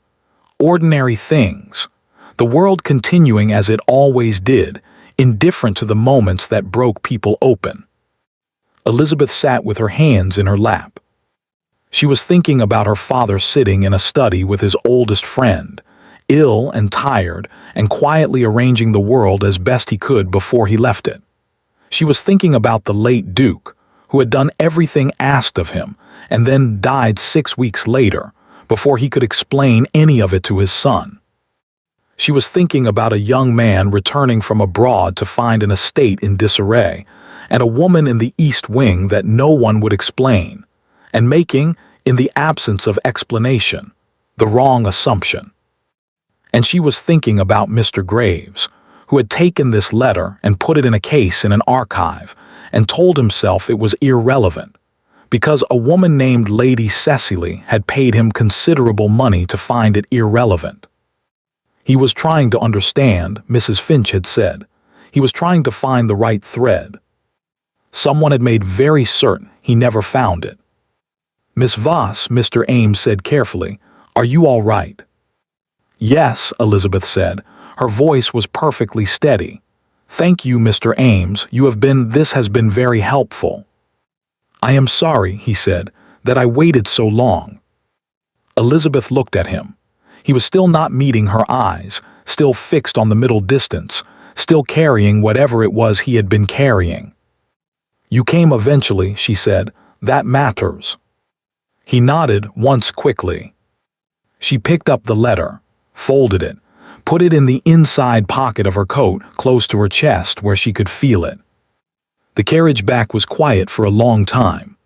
Ordinary things. The world continuing as it always did, indifferent to the moments that broke people open. Elizabeth sat with her hands in her lap. She was thinking about her father sitting in a study with his oldest friend, ill and tired, and quietly arranging the world as best he could before he left it. She was thinking about the late Duke, who had done everything asked of him, and then died 6 weeks later, before he could explain any of it to his son. She was thinking about a young man returning from abroad to find an estate in disarray, and a woman in the East Wing that no one would explain, and making, in the absence of explanation, the wrong assumption. And she was thinking about Mr. Graves, who had taken this letter and put it in a case in an archive, and told himself it was irrelevant, because a woman named Lady Cecily had paid him considerable money to find it irrelevant. He was trying to understand, Mrs. Finch had said. He was trying to find the right thread. Someone had made very certain he never found it. "Miss Voss," Mr. Ames said carefully, "are you all right?" "Yes," Elizabeth said. Her voice was perfectly steady. "Thank you, Mr. Ames, this has been very helpful." "I am sorry," he said, "that I waited so long." Elizabeth looked at him. He was still not meeting her eyes, still fixed on the middle distance, still carrying whatever it was he had been carrying. "You came eventually," she said. "That matters." He nodded once quickly. She picked up the letter, folded it, put it in the inside pocket of her coat, close to her chest where she could feel it. The carriage back was quiet for a long time.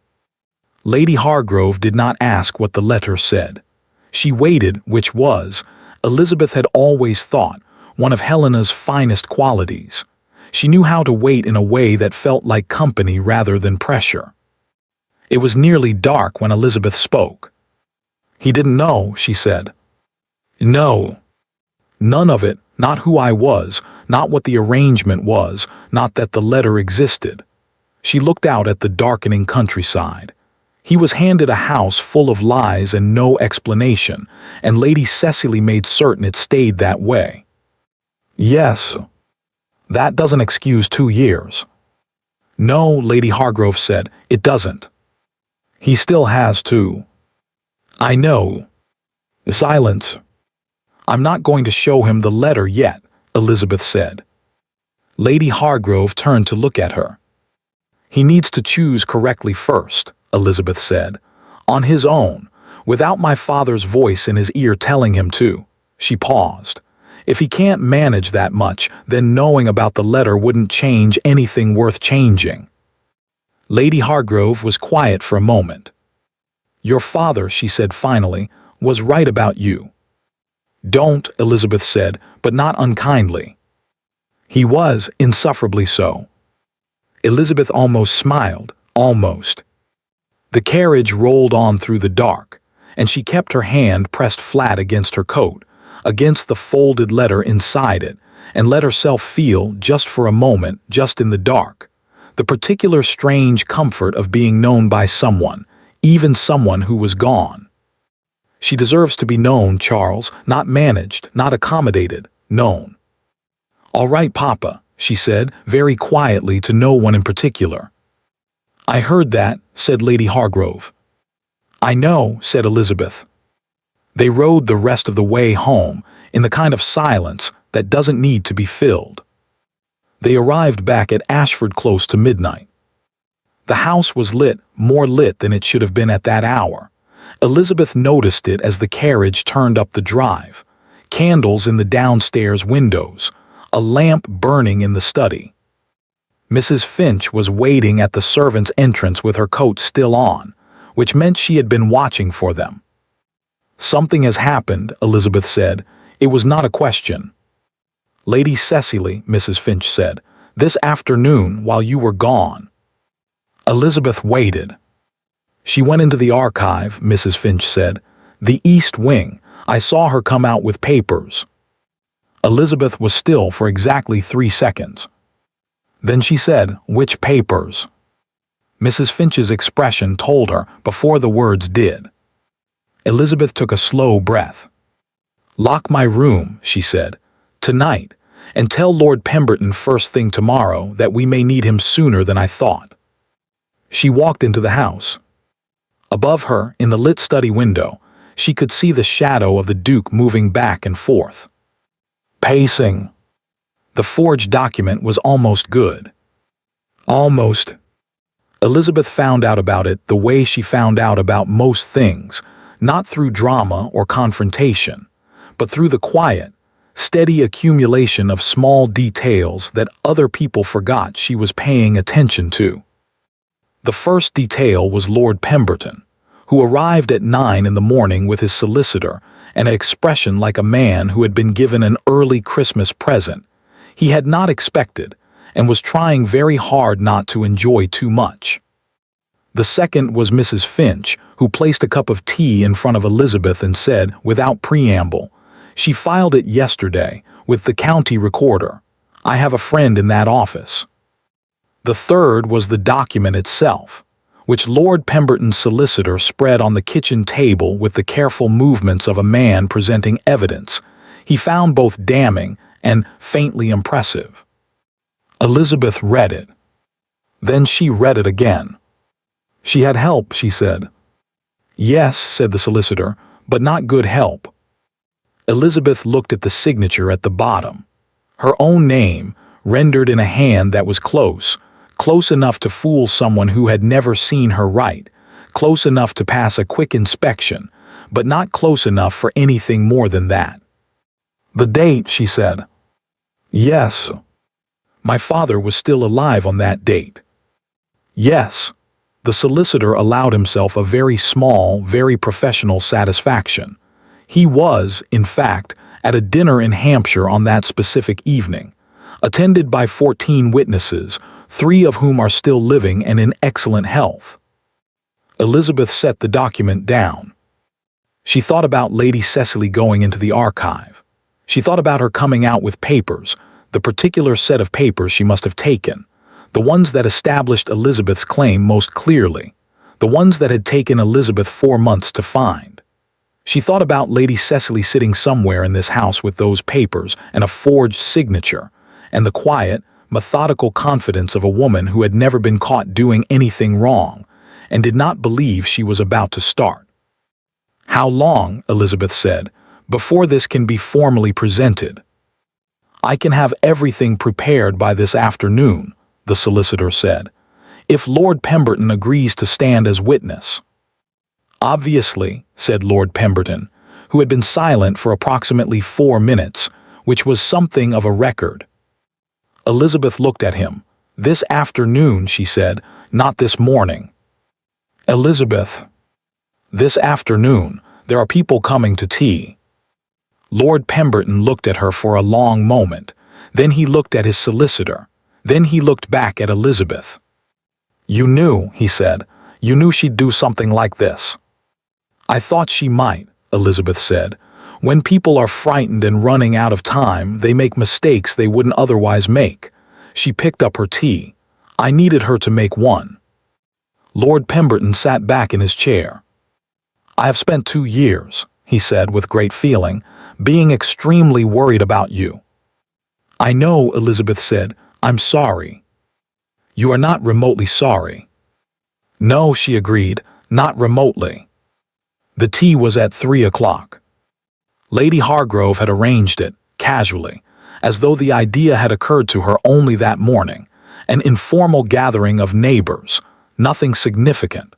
Lady Hargrove did not ask what the letter said. She waited, which was, Elizabeth had always thought, one of Helena's finest qualities. She knew how to wait in a way that felt like company rather than pressure. It was nearly dark when Elizabeth spoke. "He didn't know," she said. "No. None of it, not who I was, not what the arrangement was, not that the letter existed." She looked out at the darkening countryside. He was handed a house full of lies and no explanation, and Lady Cecily made certain it stayed that way. "Yes. That doesn't excuse 2 years." "No," Lady Hargrove said, "it doesn't. He still has to." "I know." Silence. "I'm not going to show him the letter yet," Elizabeth said. Lady Hargrove turned to look at her. "He needs to choose correctly first," Elizabeth said. "On his own, without my father's voice in his ear telling him to." She paused. "If he can't manage that much, then knowing about the letter wouldn't change anything worth changing." Lady Hargrove was quiet for a moment. "Your father," she said finally, "was right about you." "Don't," Elizabeth said, but not unkindly. "He was, insufferably so." Elizabeth almost smiled, almost. The carriage rolled on through the dark, and she kept her hand pressed flat against her coat, against the folded letter inside it, and let herself feel, just for a moment, just in the dark, the particular strange comfort of being known by someone, even someone who was gone. She deserves to be known, Charles, not managed, not accommodated, known. "All right, Papa," she said, very quietly to no one in particular. "I heard that," said Lady Hargrove. "I know," said Elizabeth. They rode the rest of the way home, in the kind of silence that doesn't need to be filled. They arrived back at Ashford close to midnight. The house was lit, more lit than it should have been at that hour. Elizabeth noticed it as the carriage turned up the drive. Candles in the downstairs windows, a lamp burning in the study. Mrs. Finch was waiting at the servants' entrance with her coat still on, which meant she had been watching for them. "Something has happened," Elizabeth said. "It was not a question." "Lady Cecily," Mrs. Finch said, "this afternoon while you were gone." Elizabeth waited. "She went into the archive," Mrs. Finch said. "The East Wing. I saw her come out with papers." Elizabeth was still for exactly 3 seconds. Then she said, "Which papers?" Mrs. Finch's expression told her before the words did. Elizabeth took a slow breath. "Lock my room," she said, "tonight, and tell Lord Pemberton first thing tomorrow that we may need him sooner than I thought." She walked into the house. Above her, in the lit study window, she could see the shadow of the Duke moving back and forth. Pacing. The forged document was almost good. Almost. Elizabeth found out about it the way she found out about most things, not through drama or confrontation, but through the quiet, steady accumulation of small details that other people forgot she was paying attention to. The first detail was Lord Pemberton, who arrived at 9 in the morning with his solicitor and an expression like a man who had been given an early Christmas present he had not expected and was trying very hard not to enjoy too much. The second was Mrs. Finch, who placed a cup of tea in front of Elizabeth and said, without preamble, "She filed it yesterday with the county recorder. I have a friend in that office." The third was the document itself, which Lord Pemberton's solicitor spread on the kitchen table with the careful movements of a man presenting evidence he found both damning and faintly impressive. Elizabeth read it. Then she read it again. "She had help," she said. "Yes," said the solicitor, "but not good help." Elizabeth looked at the signature at the bottom. Her own name, rendered in a hand that was close enough to fool someone who had never seen her write, close enough to pass a quick inspection, but not close enough for anything more than that. "The date," she said. "Yes. My father was still alive on that date." "Yes." The solicitor allowed himself a very small, very professional satisfaction. He was, in fact, at a dinner in Hampshire on that specific evening, attended by 14 witnesses, 3 of whom are still living and in excellent health. Elizabeth set the document down. She thought about Lady Cecily going into the archive. She thought about her coming out with papers, the particular set of papers she must have taken, the ones that established Elizabeth's claim most clearly, the ones that had taken Elizabeth 4 months to find. She thought about Lady Cecily sitting somewhere in this house with those papers and a forged signature, and the quiet, methodical confidence of a woman who had never been caught doing anything wrong, and did not believe she was about to start. "How long," Elizabeth said, "before this can be formally presented?" "I can have everything prepared by this afternoon," the solicitor said, "if Lord Pemberton agrees to stand as witness." "Obviously," said Lord Pemberton, who had been silent for approximately 4 minutes, which was something of a record. Elizabeth looked at him. "This afternoon," she said, "not this morning." "Elizabeth." "This afternoon. There are people coming to tea." Lord Pemberton looked at her for a long moment. Then he looked at his solicitor. Then he looked back at Elizabeth. "You knew," he said. "You knew she'd do something like this." "I thought she might," Elizabeth said. "When people are frightened and running out of time, they make mistakes they wouldn't otherwise make." She picked up her tea. "I needed her to make one." Lord Pemberton sat back in his chair. "I have spent 2 years," he said with great feeling, "being extremely worried about you." "I know," Elizabeth said. "I'm sorry." "You are not remotely sorry." "No," she agreed, "not remotely." The tea was at 3 o'clock. Lady Hargrove had arranged it, casually, as though the idea had occurred to her only that morning, an informal gathering of neighbors, nothing significant.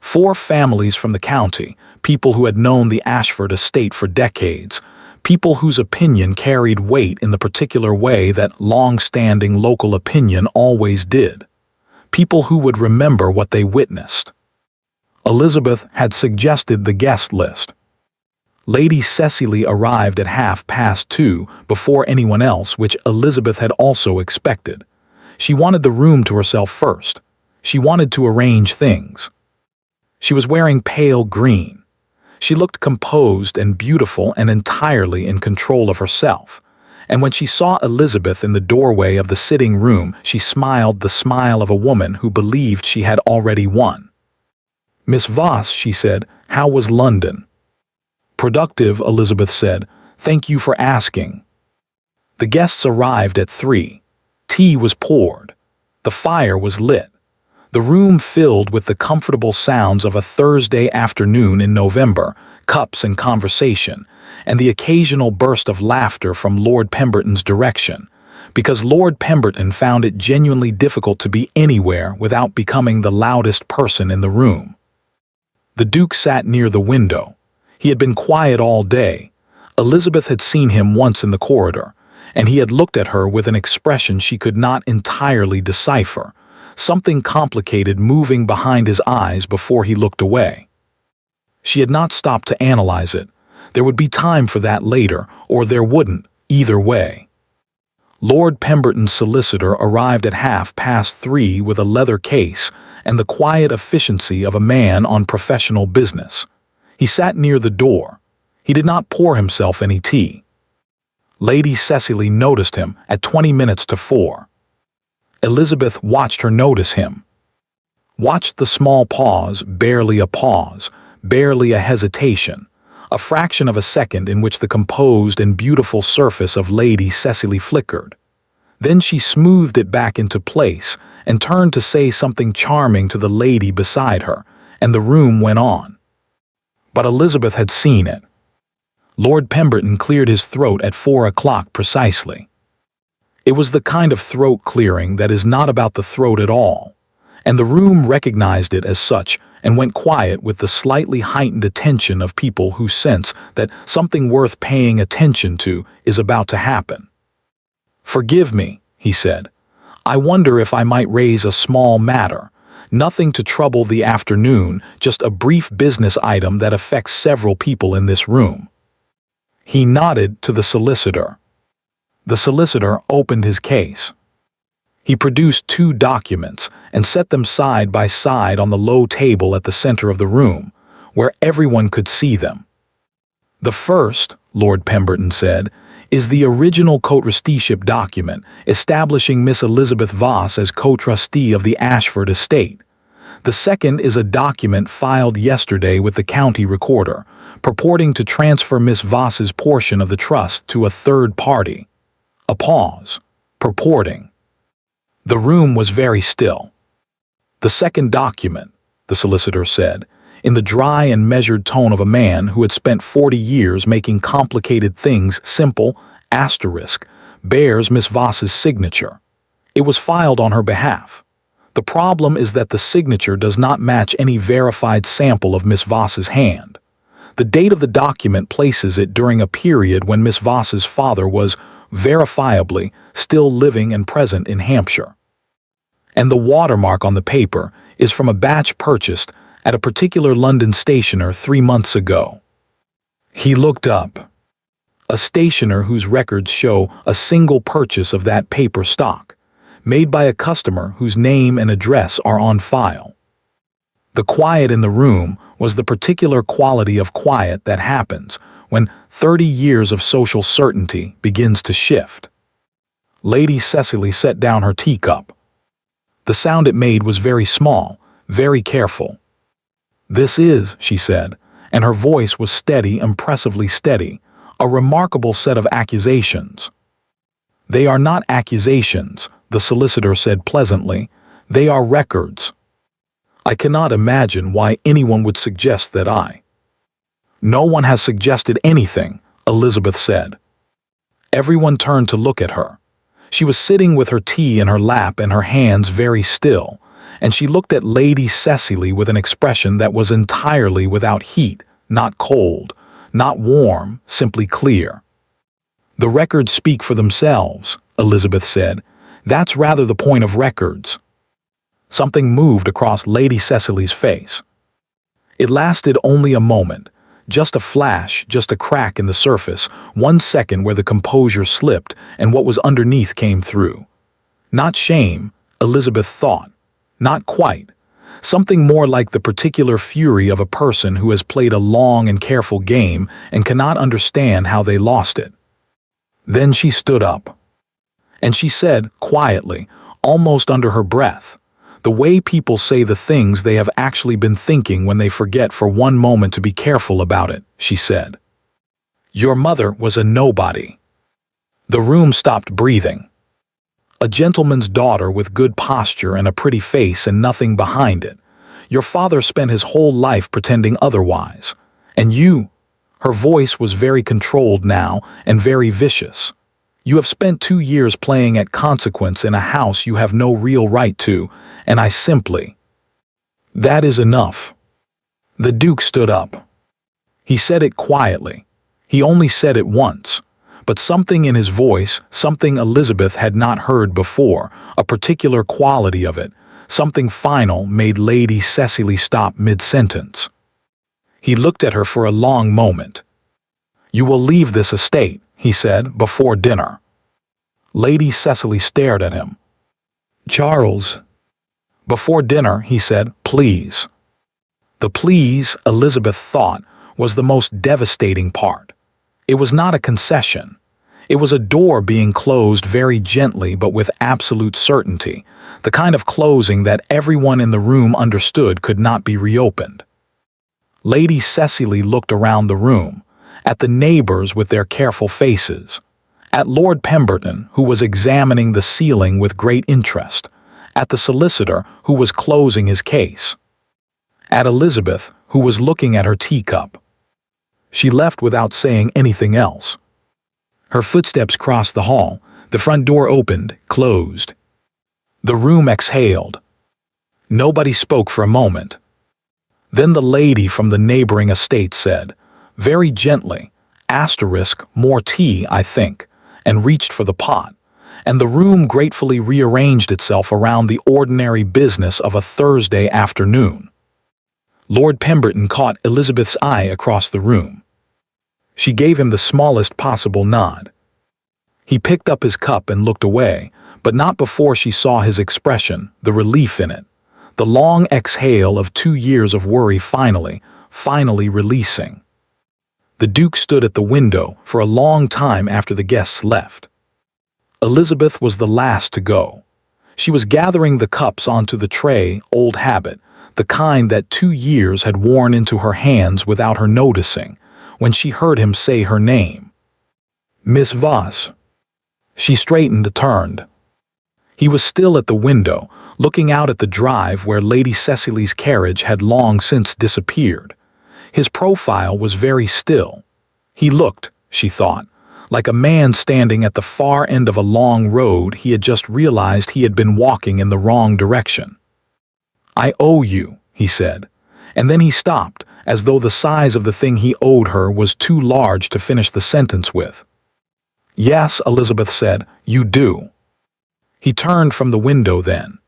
4 families from the county, people who had known the Ashford estate for decades, people whose opinion carried weight in the particular way that long-standing local opinion always did, people who would remember what they witnessed. Elizabeth had suggested the guest list. Lady Cecily arrived at 2:30 before anyone else, which Elizabeth had also expected. She wanted the room to herself first. She wanted to arrange things. She was wearing pale green. She looked composed and beautiful and entirely in control of herself. And when she saw Elizabeth in the doorway of the sitting room, she smiled the smile of a woman who believed she had already won. "Miss Voss," she said, "how was London?" "Productive," Elizabeth said. "Thank you for asking." The guests arrived at 3. Tea was poured. The fire was lit. The room filled with the comfortable sounds of a Thursday afternoon in November, cups and conversation, and the occasional burst of laughter from Lord Pemberton's direction, because Lord Pemberton found it genuinely difficult to be anywhere without becoming the loudest person in the room. The Duke sat near the window. He had been quiet all day. Elizabeth had seen him once in the corridor, and he had looked at her with an expression she could not entirely decipher, something complicated moving behind his eyes before he looked away. She had not stopped to analyze it. There would be time for that later, or there wouldn't, either way. Lord Pemberton's solicitor arrived at 3:30 with a leather case and the quiet efficiency of a man on professional business. He sat near the door. He did not pour himself any tea. Lady Cecily noticed him at 20 minutes to 4. Elizabeth watched her notice him. Watched the small pause, barely a pause, barely a hesitation, a fraction of a second in which the composed and beautiful surface of Lady Cecily flickered. Then she smoothed it back into place and turned to say something charming to the lady beside her, and the room went on. But Elizabeth had seen it. Lord Pemberton cleared his throat at 4 o'clock precisely. It was the kind of throat clearing that is not about the throat at all, and the room recognized it as such and went quiet with the slightly heightened attention of people who sense that something worth paying attention to is about to happen. "Forgive me," he said. "I wonder if I might raise a small matter. Nothing to trouble the afternoon, just a brief business item that affects several people in this room." He nodded to the solicitor. The solicitor opened his case. He produced 2 documents and set them side by side on the low table at the center of the room, where everyone could see them. The first, Lord Pemberton said, is the original co-trusteeship document establishing Miss Elizabeth Voss as co-trustee of the Ashford estate. The second is a document filed yesterday with the county recorder, purporting to transfer Miss Voss's portion of the trust to a third party. A pause. Purporting. The room was very still. The second document, the solicitor said, in the dry and measured tone of a man who had spent 40 years making complicated things simple, bears Miss Voss's signature. It was filed on her behalf. The problem is that the signature does not match any verified sample of Miss Voss's hand. The date of the document places it during a period when Miss Voss's father was, verifiably, still living and present in Hampshire. And the watermark on the paper is from a batch purchased at a particular London stationer 3 months ago. He looked up. A stationer whose records show a single purchase of that paper stock, made by a customer whose name and address are on file. The quiet in the room was the particular quality of quiet that happens when 30 years of social certainty begins to shift. Lady Cecily set down her teacup. The sound it made was very small, very careful. "This is," she said, and her voice was steady, impressively steady, "a remarkable set of accusations." "They are not accusations," the solicitor said pleasantly. "They are records. I cannot imagine why anyone would suggest that I—" "No one has suggested anything," Elizabeth said. Everyone turned to look at her. She was sitting with her tea in her lap and her hands very still, and she looked at Lady Cecily with an expression that was entirely without heat, not cold, not warm, simply clear. "The records speak for themselves," Elizabeth said. "That's rather the point of records." Something moved across Lady Cecily's face. It lasted only a moment, just a flash, just a crack in the surface, 1 second where the composure slipped and what was underneath came through. Not shame, Elizabeth thought. Not quite. Something more like the particular fury of a person who has played a long and careful game and cannot understand how they lost it. Then she stood up. And she said, quietly, almost under her breath, the way people say the things they have actually been thinking when they forget for one moment to be careful about it, she said. "Your mother was a nobody." The room stopped breathing. "A gentleman's daughter with good posture and a pretty face and nothing behind it. Your father spent his whole life pretending otherwise. And you—" her voice was very controlled now and very vicious. "You have spent 2 years playing at consequence in a house you have no real right to, and I simply—" "That is enough." The Duke stood up. He said it quietly. He only said it once, but something in his voice, something Elizabeth had not heard before, a particular quality of it, something final, made Lady Cecily stop mid-sentence. He looked at her for a long moment. "You will leave this estate," he said, "before dinner." Lady Cecily stared at him. "Charles—" "Before dinner," he said, "please." The please, Elizabeth thought, was the most devastating part. It was not a concession. It was a door being closed very gently but with absolute certainty, the kind of closing that everyone in the room understood could not be reopened. Lady Cecily looked around the room, at the neighbors with their careful faces, at Lord Pemberton, who was examining the ceiling with great interest, at the solicitor, who was closing his case, at Elizabeth, who was looking at her teacup. She left without saying anything else. Her footsteps crossed the hall, the front door opened, closed. The room exhaled. Nobody spoke for a moment. Then the lady from the neighboring estate said, very gently, "More tea, I think," and reached for the pot, and the room gratefully rearranged itself around the ordinary business of a Thursday afternoon. Lord Pemberton caught Elizabeth's eye across the room. She gave him the smallest possible nod. He picked up his cup and looked away, but not before she saw his expression, the relief in it. The long exhale of 2 years of worry finally releasing. The Duke stood at the window for a long time after the guests left. Elizabeth was the last to go. She was gathering the cups onto the tray, old habit, the kind that 2 years had worn into her hands without her noticing, when she heard him say her name. Miss Voss. She straightened, turned. He was still at the window, looking out at the drive where Lady Cecily's carriage had long since disappeared. His profile was very still. He looked, she thought, like a man standing at the far end of a long road he had just realized he had been walking in the wrong direction. "I owe you," he said, and then he stopped, as though the size of the thing he owed her was too large to finish the sentence with. "Yes," Elizabeth said, "you do." He turned from the window then.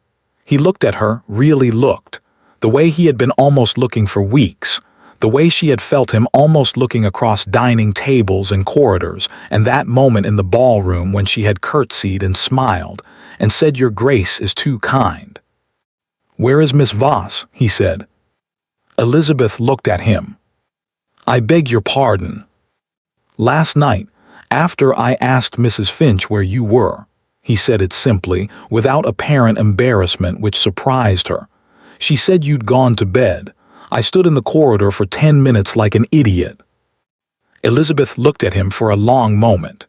He looked at her, really looked, the way he had been almost looking for weeks, the way she had felt him almost looking across dining tables and corridors, and that moment in the ballroom when she had curtsied and smiled, and said, "Your Grace is too kind." "Where is Miss Voss?" he said. Elizabeth looked at him. "I beg your pardon. Last night, after I asked Mrs. Finch where you were," he said it simply, without apparent embarrassment which surprised her. "She said you'd gone to bed. I stood in the corridor for 10 minutes like an idiot." Elizabeth looked at him for a long moment.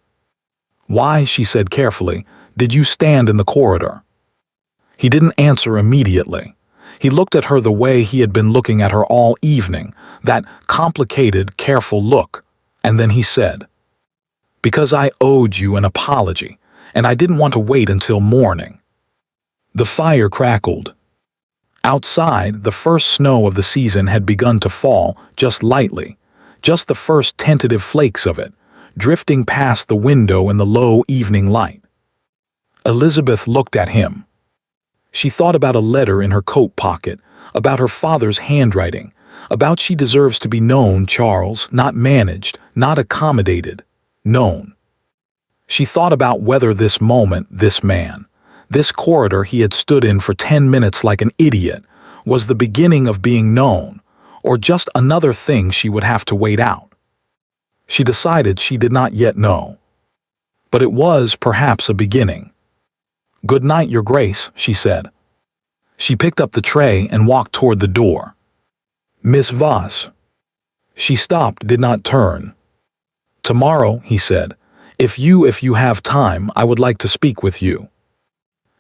"Why," she said carefully, "did you stand in the corridor?" He didn't answer immediately. He looked at her the way he had been looking at her all evening, that complicated, careful look, and then he said, "Because I owed you an apology, and I didn't want to wait until morning." The fire crackled. Outside, the first snow of the season had begun to fall, just lightly, just the first tentative flakes of it, drifting past the window in the low evening light. Elizabeth looked at him. She thought about a letter in her coat pocket, about her father's handwriting, about she deserves to be known, Charles, not managed, not accommodated, known. She thought about whether this moment, this man, this corridor he had stood in for 10 minutes like an idiot, was the beginning of being known, or just another thing she would have to wait out. She decided she did not yet know. But it was perhaps a beginning. "Good night, Your Grace," she said. She picked up the tray and walked toward the door. "Miss Voss." She stopped, did not turn. "Tomorrow," he said, if you have time, I would like to speak with you."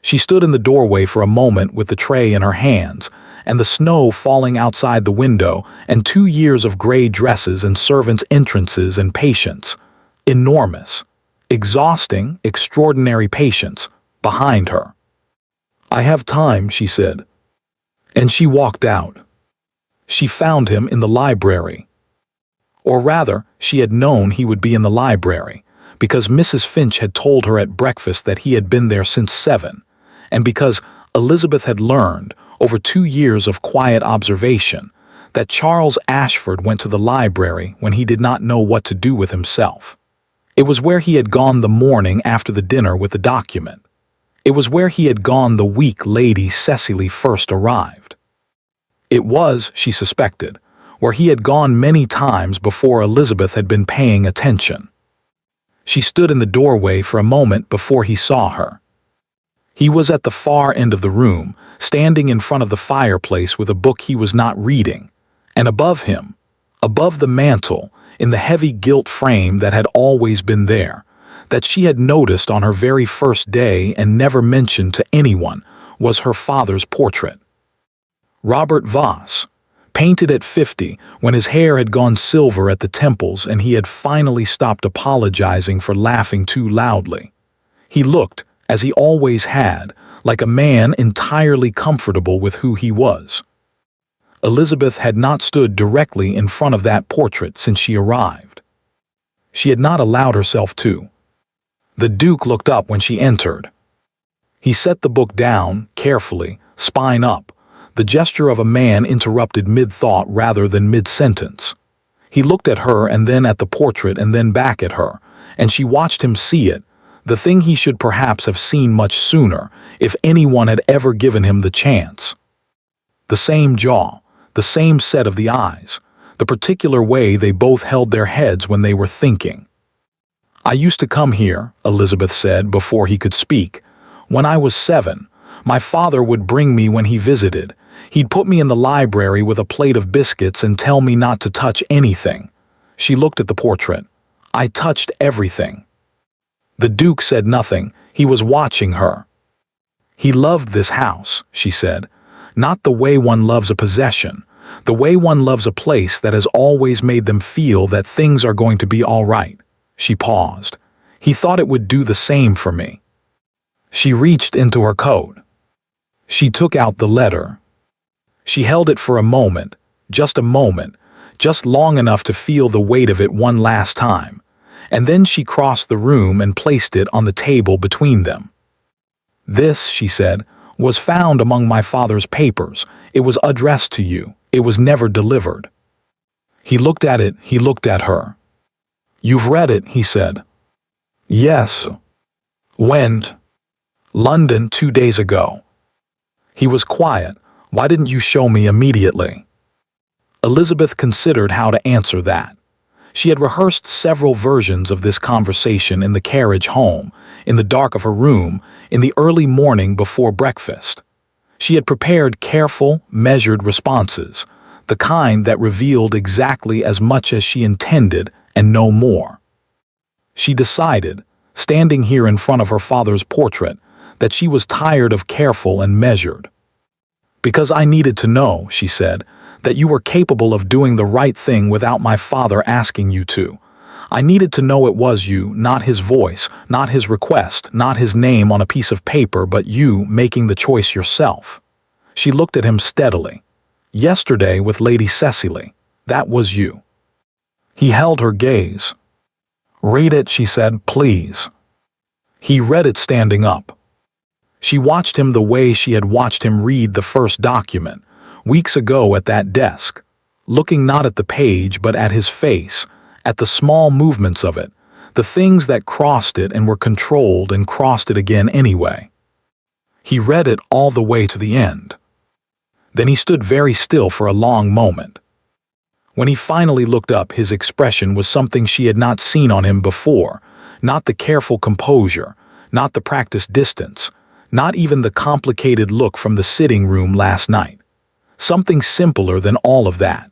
She stood in the doorway for a moment with the tray in her hands, and the snow falling outside the window, and 2 years of gray dresses and servants' entrances and patience. Enormous, exhausting, extraordinary patience behind her. "I have time," she said. And she walked out. She found him in the library. Or rather, she had known he would be in the library, because Mrs. Finch had told her at breakfast that he had been there since 7, and because Elizabeth had learned, over 2 years of quiet observation, that Charles Ashford went to the library when he did not know what to do with himself. It was where he had gone the morning after the dinner with the document. It was where he had gone the week Lady Cecily first arrived. It was, she suspected, where he had gone many times before Elizabeth had been paying attention. She stood in the doorway for a moment before he saw her. He was at the far end of the room, standing in front of the fireplace with a book he was not reading, and above him, above the mantel, in the heavy gilt frame that had always been there, that she had noticed on her very first day and never mentioned to anyone, was her father's portrait. Robert Voss, painted at 50, when his hair had gone silver at the temples and he had finally stopped apologizing for laughing too loudly. He looked, as he always had, like a man entirely comfortable with who he was. Elizabeth had not stood directly in front of that portrait since she arrived. She had not allowed herself to. The Duke looked up when she entered. He set the book down, carefully, spine up, the gesture of a man interrupted mid-thought rather than mid-sentence. He looked at her and then at the portrait and then back at her, and she watched him see it, the thing he should perhaps have seen much sooner, if anyone had ever given him the chance. The same jaw, the same set of the eyes, the particular way they both held their heads when they were thinking. "I used to come here," Elizabeth said before he could speak. "When I was 7, my father would bring me when he visited. He'd put me in the library with a plate of biscuits and tell me not to touch anything." She looked at the portrait. "I touched everything." The Duke said nothing. He was watching her. "He loved this house," she said. "Not the way one loves a possession, the way one loves a place that has always made them feel that things are going to be all right." She paused. "He thought it would do the same for me." She reached into her coat. She took out the letter. She held it for a moment, just long enough to feel the weight of it one last time, and then she crossed the room and placed it on the table between them. "This," she said, "was found among my father's papers. It was addressed to you. It was never delivered." He looked at it, he looked at her. "You've read it," he said. "Yes." "When?" "London 2 days ago." He was quiet. "Why didn't you show me immediately?" Elizabeth considered how to answer that. She had rehearsed several versions of this conversation in the carriage home, in the dark of her room, in the early morning before breakfast. She had prepared careful, measured responses, the kind that revealed exactly as much as she intended and no more. She decided, standing here in front of her father's portrait, that she was tired of careful and measured. "Because I needed to know," she said, "that you were capable of doing the right thing without my father asking you to. I needed to know it was you, not his voice, not his request, not his name on a piece of paper, but you making the choice yourself." She looked at him steadily. "Yesterday with Lady Cecily, that was you." He held her gaze. "Read it," she said, "please." He read it standing up. She watched him the way she had watched him read the first document, weeks ago at that desk, looking not at the page but at his face, at the small movements of it, the things that crossed it and were controlled and crossed it again anyway. He read it all the way to the end. Then he stood very still for a long moment. When he finally looked up, his expression was something she had not seen on him before, not the careful composure, not the practiced distance, not even the complicated look from the sitting room last night. Something simpler than all of that.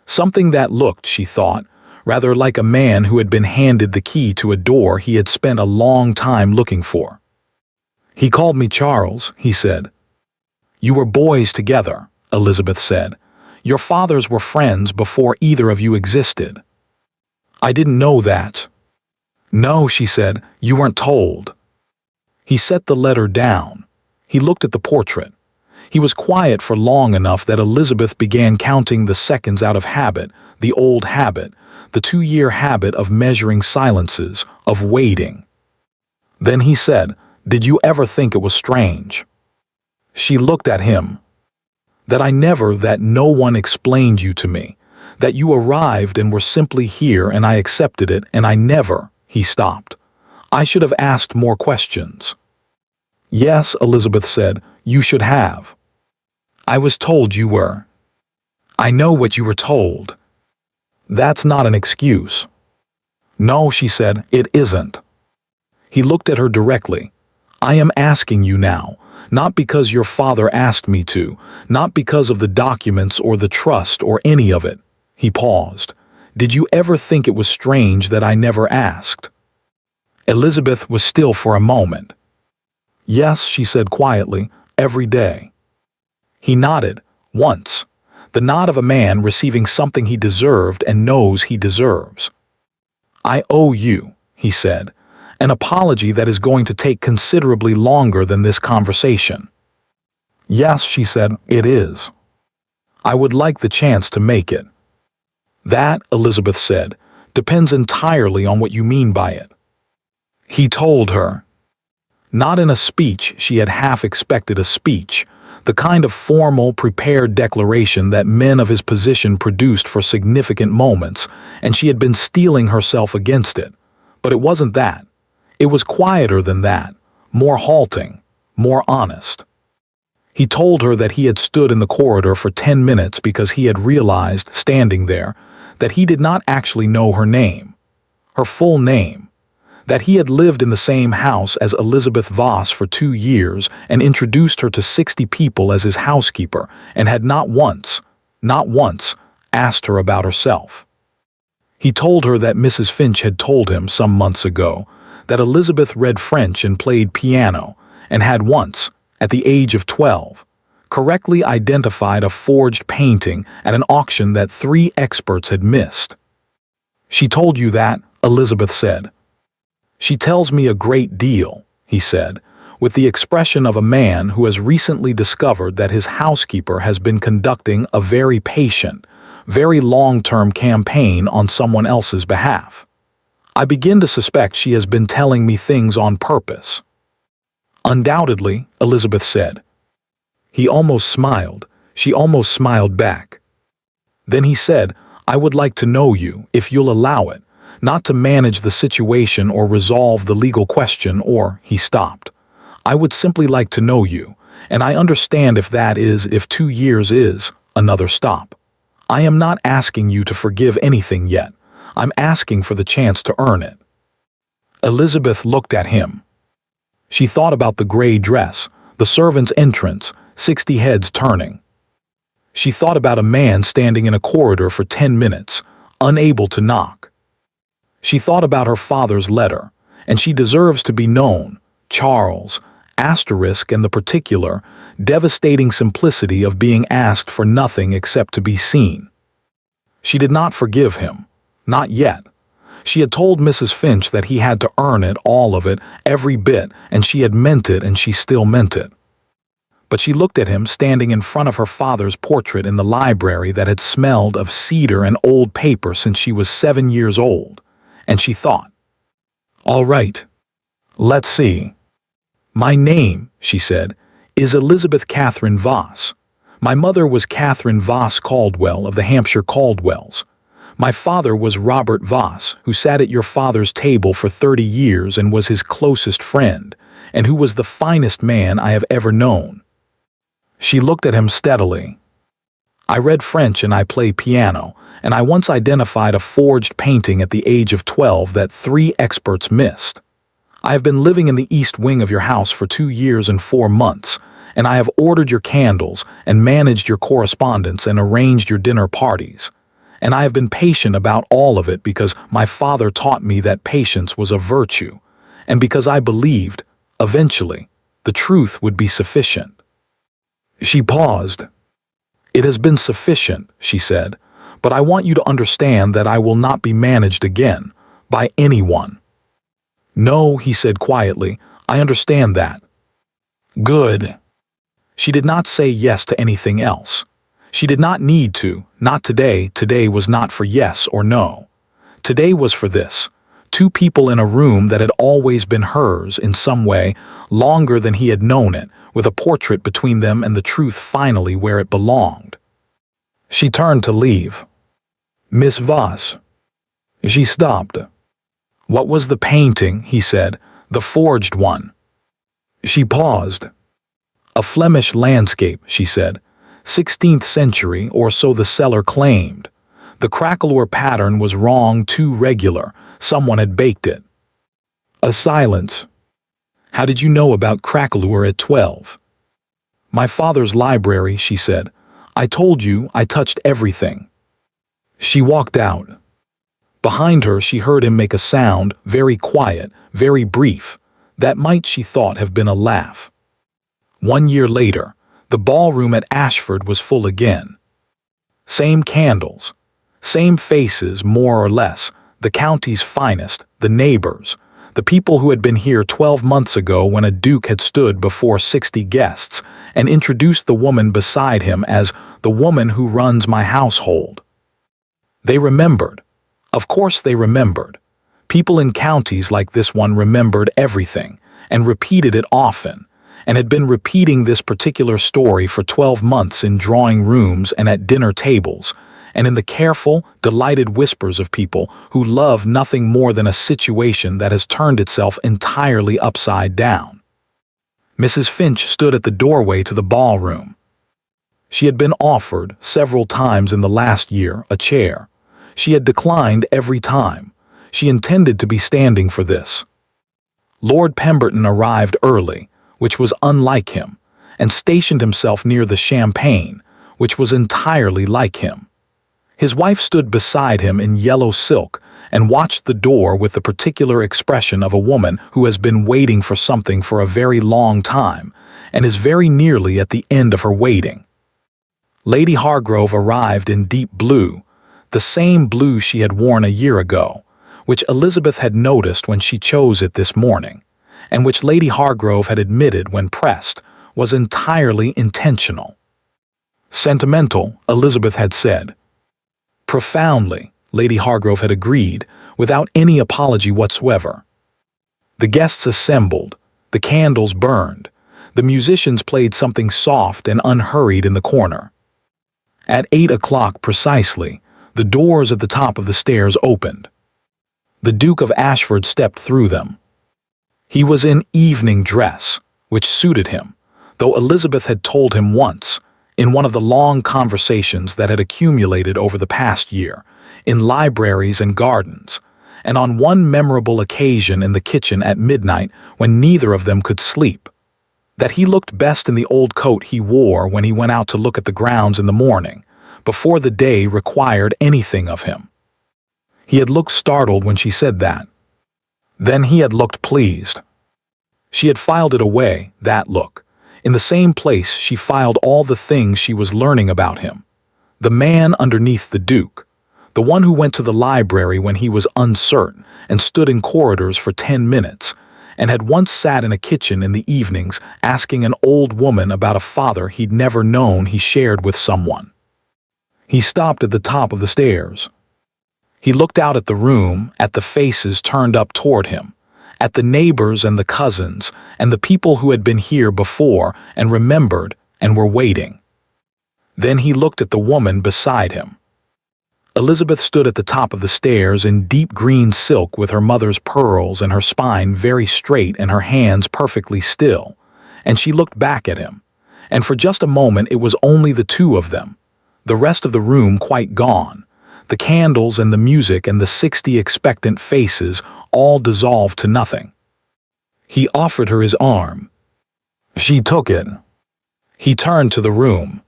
Something that looked, she thought, rather like a man who had been handed the key to a door he had spent a long time looking for. "He called me Charles," he said. "You were boys together," Elizabeth said. "Your fathers were friends before either of you existed." "I didn't know that." "No," she said, "you weren't told." He set the letter down. He looked at the portrait. He was quiet for long enough that Elizabeth began counting the seconds out of habit, the old habit, the 2-year habit of measuring silences, of waiting. Then he said, "Did you ever think it was strange?" She looked at him. That no one explained you to me, that you arrived and were simply here and I accepted it and I never," he stopped. "I should have asked more questions." "Yes," Elizabeth said, "you should have." "I was told you were." "I know what you were told." "That's not an excuse." "No," she said, "it isn't." He looked at her directly. "I am asking you now, not because your father asked me to, not because of the documents or the trust or any of it." He paused. "Did you ever think it was strange that I never asked?" Elizabeth was still for a moment. "Yes," she said quietly, "every day." He nodded, once. The nod of a man receiving something he deserved and knows he deserves. "I owe you," he said, "an apology that is going to take considerably longer than this conversation." "Yes," she said, "it is. I would like the chance to make it." "That," Elizabeth said, "depends entirely on what you mean by it." He told her. Not in a speech, she had half expected a speech, the kind of formal, prepared declaration that men of his position produced for significant moments, and she had been steeling herself against it. But it wasn't that. It was quieter than that, more halting, more honest. He told her that he had stood in the corridor for 10 minutes because he had realized, standing there, that he did not actually know her name, her full name, that he had lived in the same house as Elizabeth Voss for 2 years and introduced her to 60 people as his housekeeper and had not once, asked her about herself. He told her that Mrs. Finch had told him some months ago that Elizabeth read French and played piano and had once, at the age of 12, correctly identified a forged painting at an auction that 3 experts had missed. "She told you that," Elizabeth said. "She tells me a great deal," he said, with the expression of a man who has recently discovered that his housekeeper has been conducting a very patient, very long-term campaign on someone else's behalf. "I begin to suspect she has been telling me things on purpose." "Undoubtedly," Elizabeth said. He almost smiled. She almost smiled back. Then he said, "I would like to know you, if you'll allow it, not to manage the situation or resolve the legal question or," he stopped. "I would simply like to know you, and I understand if 2 years is another stop. I am not asking you to forgive anything yet. I'm asking for the chance to earn it." Elizabeth looked at him. She thought about the gray dress, the servant's entrance, 60 heads turning. She thought about a man standing in a corridor for 10 minutes, unable to knock. She thought about her father's letter, and she deserves to be known, Charles, asterisk, and the particular, devastating simplicity of being asked for nothing except to be seen. She did not forgive him, not yet. She had told Mrs. Finch that he had to earn it, all of it, every bit, and she had meant it, and she still meant it. But she looked at him standing in front of her father's portrait in the library that had smelled of cedar and old paper since she was 7 years old, and she thought, "All right, let's see. My name," she said, "is Elizabeth Catherine Voss. My mother was Catherine Voss Caldwell of the Hampshire Caldwells. My father was Robert Voss, who sat at your father's table for 30 years and was his closest friend, and who was the finest man I have ever known." She looked at him steadily. "I read French and I play piano, and I once identified a forged painting at the age of 12 that 3 experts missed. I have been living in the east wing of your house for 2 years and 4 months, and I have ordered your candles and managed your correspondence and arranged your dinner parties. And I have been patient about all of it because my father taught me that patience was a virtue, and because I believed, eventually, the truth would be sufficient." She paused. "It has been sufficient," she said, "but I want you to understand that I will not be managed again, by anyone." "No," he said quietly, "I understand that." "Good." She did not say yes to anything else. She did not need to, not today. Today was not for yes or no. Today was for this. 2 people in a room that had always been hers in some way, longer than he had known it, with a portrait between them and the truth finally where it belonged. She turned to leave. "Miss Voss." She stopped. "What was the painting?" he said. "The forged one." She paused. "A Flemish landscape," she said. 16th century, or so the seller claimed. The craquelure pattern was wrong, too regular. Someone had baked it. A silence. "How did you know about craquelure at 12? "My father's library," she said. "I told you I touched everything." She walked out. Behind her she heard him make a sound, very quiet, very brief, that might, she thought, have been a laugh. 1 year later, the ballroom at Ashford was full again. Same candles, same faces, more or less, the county's finest, the neighbors, the people who had been here 12 months ago when a duke had stood before 60 guests and introduced the woman beside him as the woman who runs my household. They remembered. Of course they remembered. People in counties like this one remembered everything and repeated it often, and had been repeating this particular story for 12 months in drawing rooms and at dinner tables, and in the careful, delighted whispers of people who love nothing more than a situation that has turned itself entirely upside down. Mrs. Finch stood at the doorway to the ballroom. She had been offered, several times in the last year, a chair. She had declined every time. She intended to be standing for this. Lord Pemberton arrived early, which was unlike him, and stationed himself near the champagne, which was entirely like him. His wife stood beside him in yellow silk and watched the door with the particular expression of a woman who has been waiting for something for a very long time and is very nearly at the end of her waiting. Lady Hargrove arrived in deep blue, the same blue she had worn a year ago, which Elizabeth had noticed when she chose it this morning, and which Lady Hargrove had admitted when pressed was entirely intentional. Sentimental, Elizabeth had said. Profoundly, Lady Hargrove had agreed, without any apology whatsoever. The guests assembled, the candles burned, the musicians played something soft and unhurried in the corner. At 8 o'clock precisely, the doors at the top of the stairs opened. The Duke of Ashford stepped through them. He was in evening dress, which suited him, though Elizabeth had told him once, in one of the long conversations that had accumulated over the past year, in libraries and gardens, and on one memorable occasion in the kitchen at midnight when neither of them could sleep, that he looked best in the old coat he wore when he went out to look at the grounds in the morning, before the day required anything of him. He had looked startled when she said that. Then he had looked pleased. She had filed it away, that look. In the same place she filed all the things she was learning about him. The man underneath the Duke, the one who went to the library when he was uncertain and stood in corridors for 10 minutes, and had once sat in a kitchen in the evenings asking an old woman about a father he'd never known he shared with someone. He stopped at the top of the stairs. He looked out at the room, at the faces turned up toward him, at the neighbors and the cousins, and the people who had been here before and remembered and were waiting. Then he looked at the woman beside him. Elizabeth stood at the top of the stairs in deep green silk with her mother's pearls and her spine very straight and her hands perfectly still, and she looked back at him, and for just a moment it was only the two of them, the rest of the room quite gone. The candles and the music and the 60 expectant faces all dissolved to nothing. He offered her his arm. She took it. He turned to the room.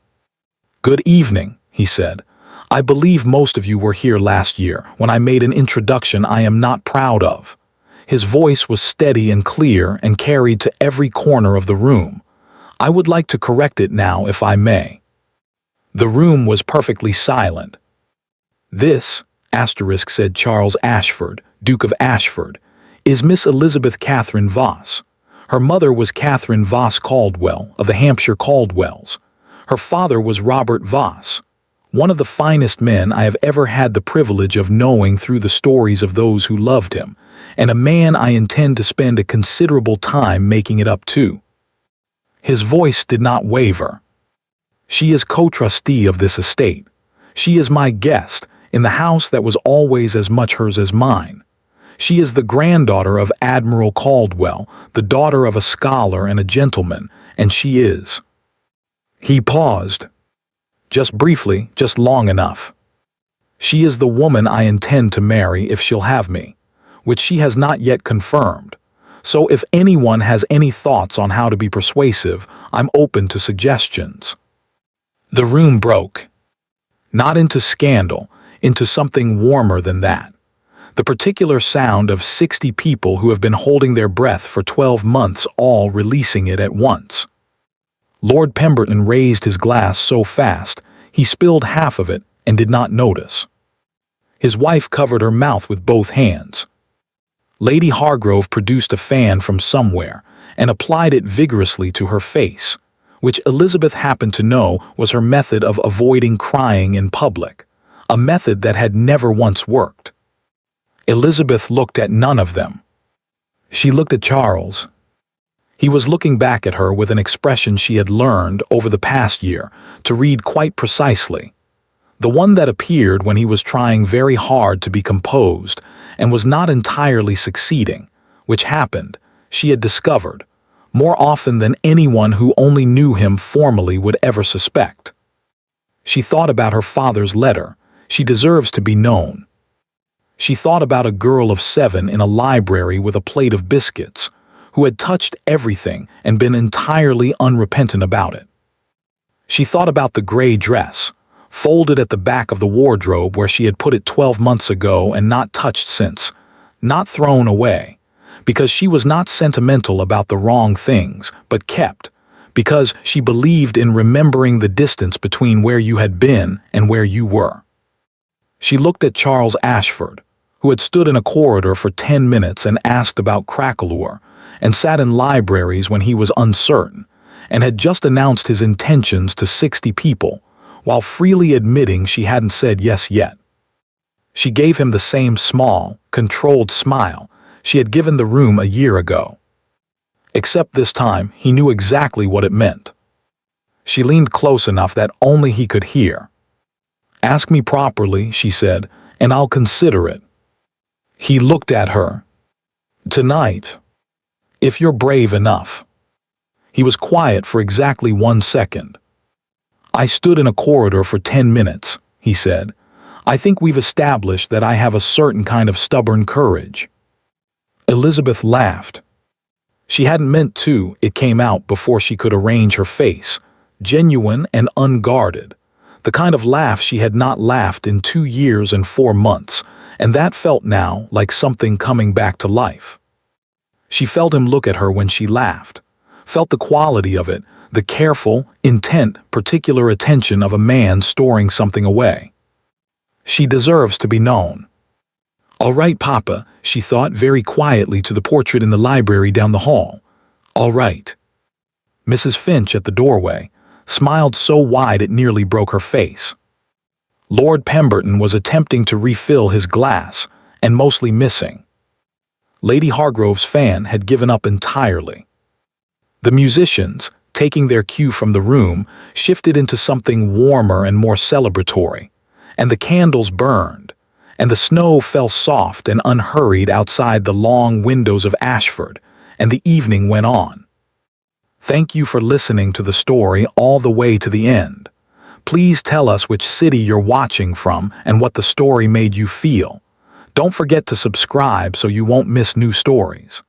"Good evening," he said. "I believe most of you were here last year when I made an introduction I am not proud of." His voice was steady and clear and carried to every corner of the room. "I would like to correct it now if I may." The room was perfectly silent. "This," said Charles Ashford, Duke of Ashford, "is Miss Elizabeth Catherine Voss. Her mother was Catherine Voss Caldwell of the Hampshire Caldwells. Her father was Robert Voss, one of the finest men I have ever had the privilege of knowing through the stories of those who loved him, and a man I intend to spend a considerable time making it up to." His voice did not waver. "She is co-trustee of this estate. She is my guest, in the house that was always as much hers as mine. She is the granddaughter of Admiral Caldwell, the daughter of a scholar and a gentleman, and she is—" He paused. "Just briefly, just long enough. She is the woman I intend to marry if she'll have me, which she has not yet confirmed. So if anyone has any thoughts on how to be persuasive, I'm open to suggestions." The room broke. Not into scandal, into something warmer than that. The particular sound of 60 people who have been holding their breath for 12 months all releasing it at once. Lord Pemberton raised his glass so fast, he spilled half of it and did not notice. His wife covered her mouth with both hands. Lady Hargrove produced a fan from somewhere and applied it vigorously to her face, which Elizabeth happened to know was her method of avoiding crying in public, a method that had never once worked. Elizabeth looked at none of them. She looked at Charles. He was looking back at her with an expression she had learned over the past year to read quite precisely. The one that appeared when he was trying very hard to be composed and was not entirely succeeding, which happened, she had discovered, more often than anyone who only knew him formally would ever suspect. She thought about her father's letter. She deserves to be known. She thought about a girl of 7 in a library with a plate of biscuits, who had touched everything and been entirely unrepentant about it. She thought about the gray dress, folded at the back of the wardrobe where she had put it 12 months ago and not touched since, not thrown away, because she was not sentimental about the wrong things, but kept, because she believed in remembering the distance between where you had been and where you were. She looked at Charles Ashford, who had stood in a corridor for 10 minutes and asked about Crackalure, and sat in libraries when he was uncertain, and had just announced his intentions to 60 people, while freely admitting she hadn't said yes yet. She gave him the same small, controlled smile she had given the room a year ago. Except this time, he knew exactly what it meant. She leaned close enough that only he could hear. "Ask me properly," she said, "and I'll consider it." He looked at her. "Tonight. If you're brave enough." He was quiet for exactly 1 second. "I stood in a corridor for 10 minutes, he said. "I think we've established that I have a certain kind of stubborn courage." Elizabeth laughed. She hadn't meant to, it came out before she could arrange her face, genuine and unguarded, the kind of laugh she had not laughed in 2 years and 4 months, and that felt now like something coming back to life. She felt him look at her when she laughed, felt the quality of it, the careful, intent, particular attention of a man storing something away. She deserves to be known. "All right, Papa," she thought very quietly to the portrait in the library down the hall. "All right." Mrs. Finch at the doorway smiled so wide it nearly broke her face. Lord Pemberton was attempting to refill his glass, and mostly missing. Lady Hargrove's fan had given up entirely. The musicians, taking their cue from the room, shifted into something warmer and more celebratory, and the candles burned, and the snow fell soft and unhurried outside the long windows of Ashford, and the evening went on. Thank you for listening to the story all the way to the end. Please tell us which city you're watching from and what the story made you feel. Don't forget to subscribe so you won't miss new stories.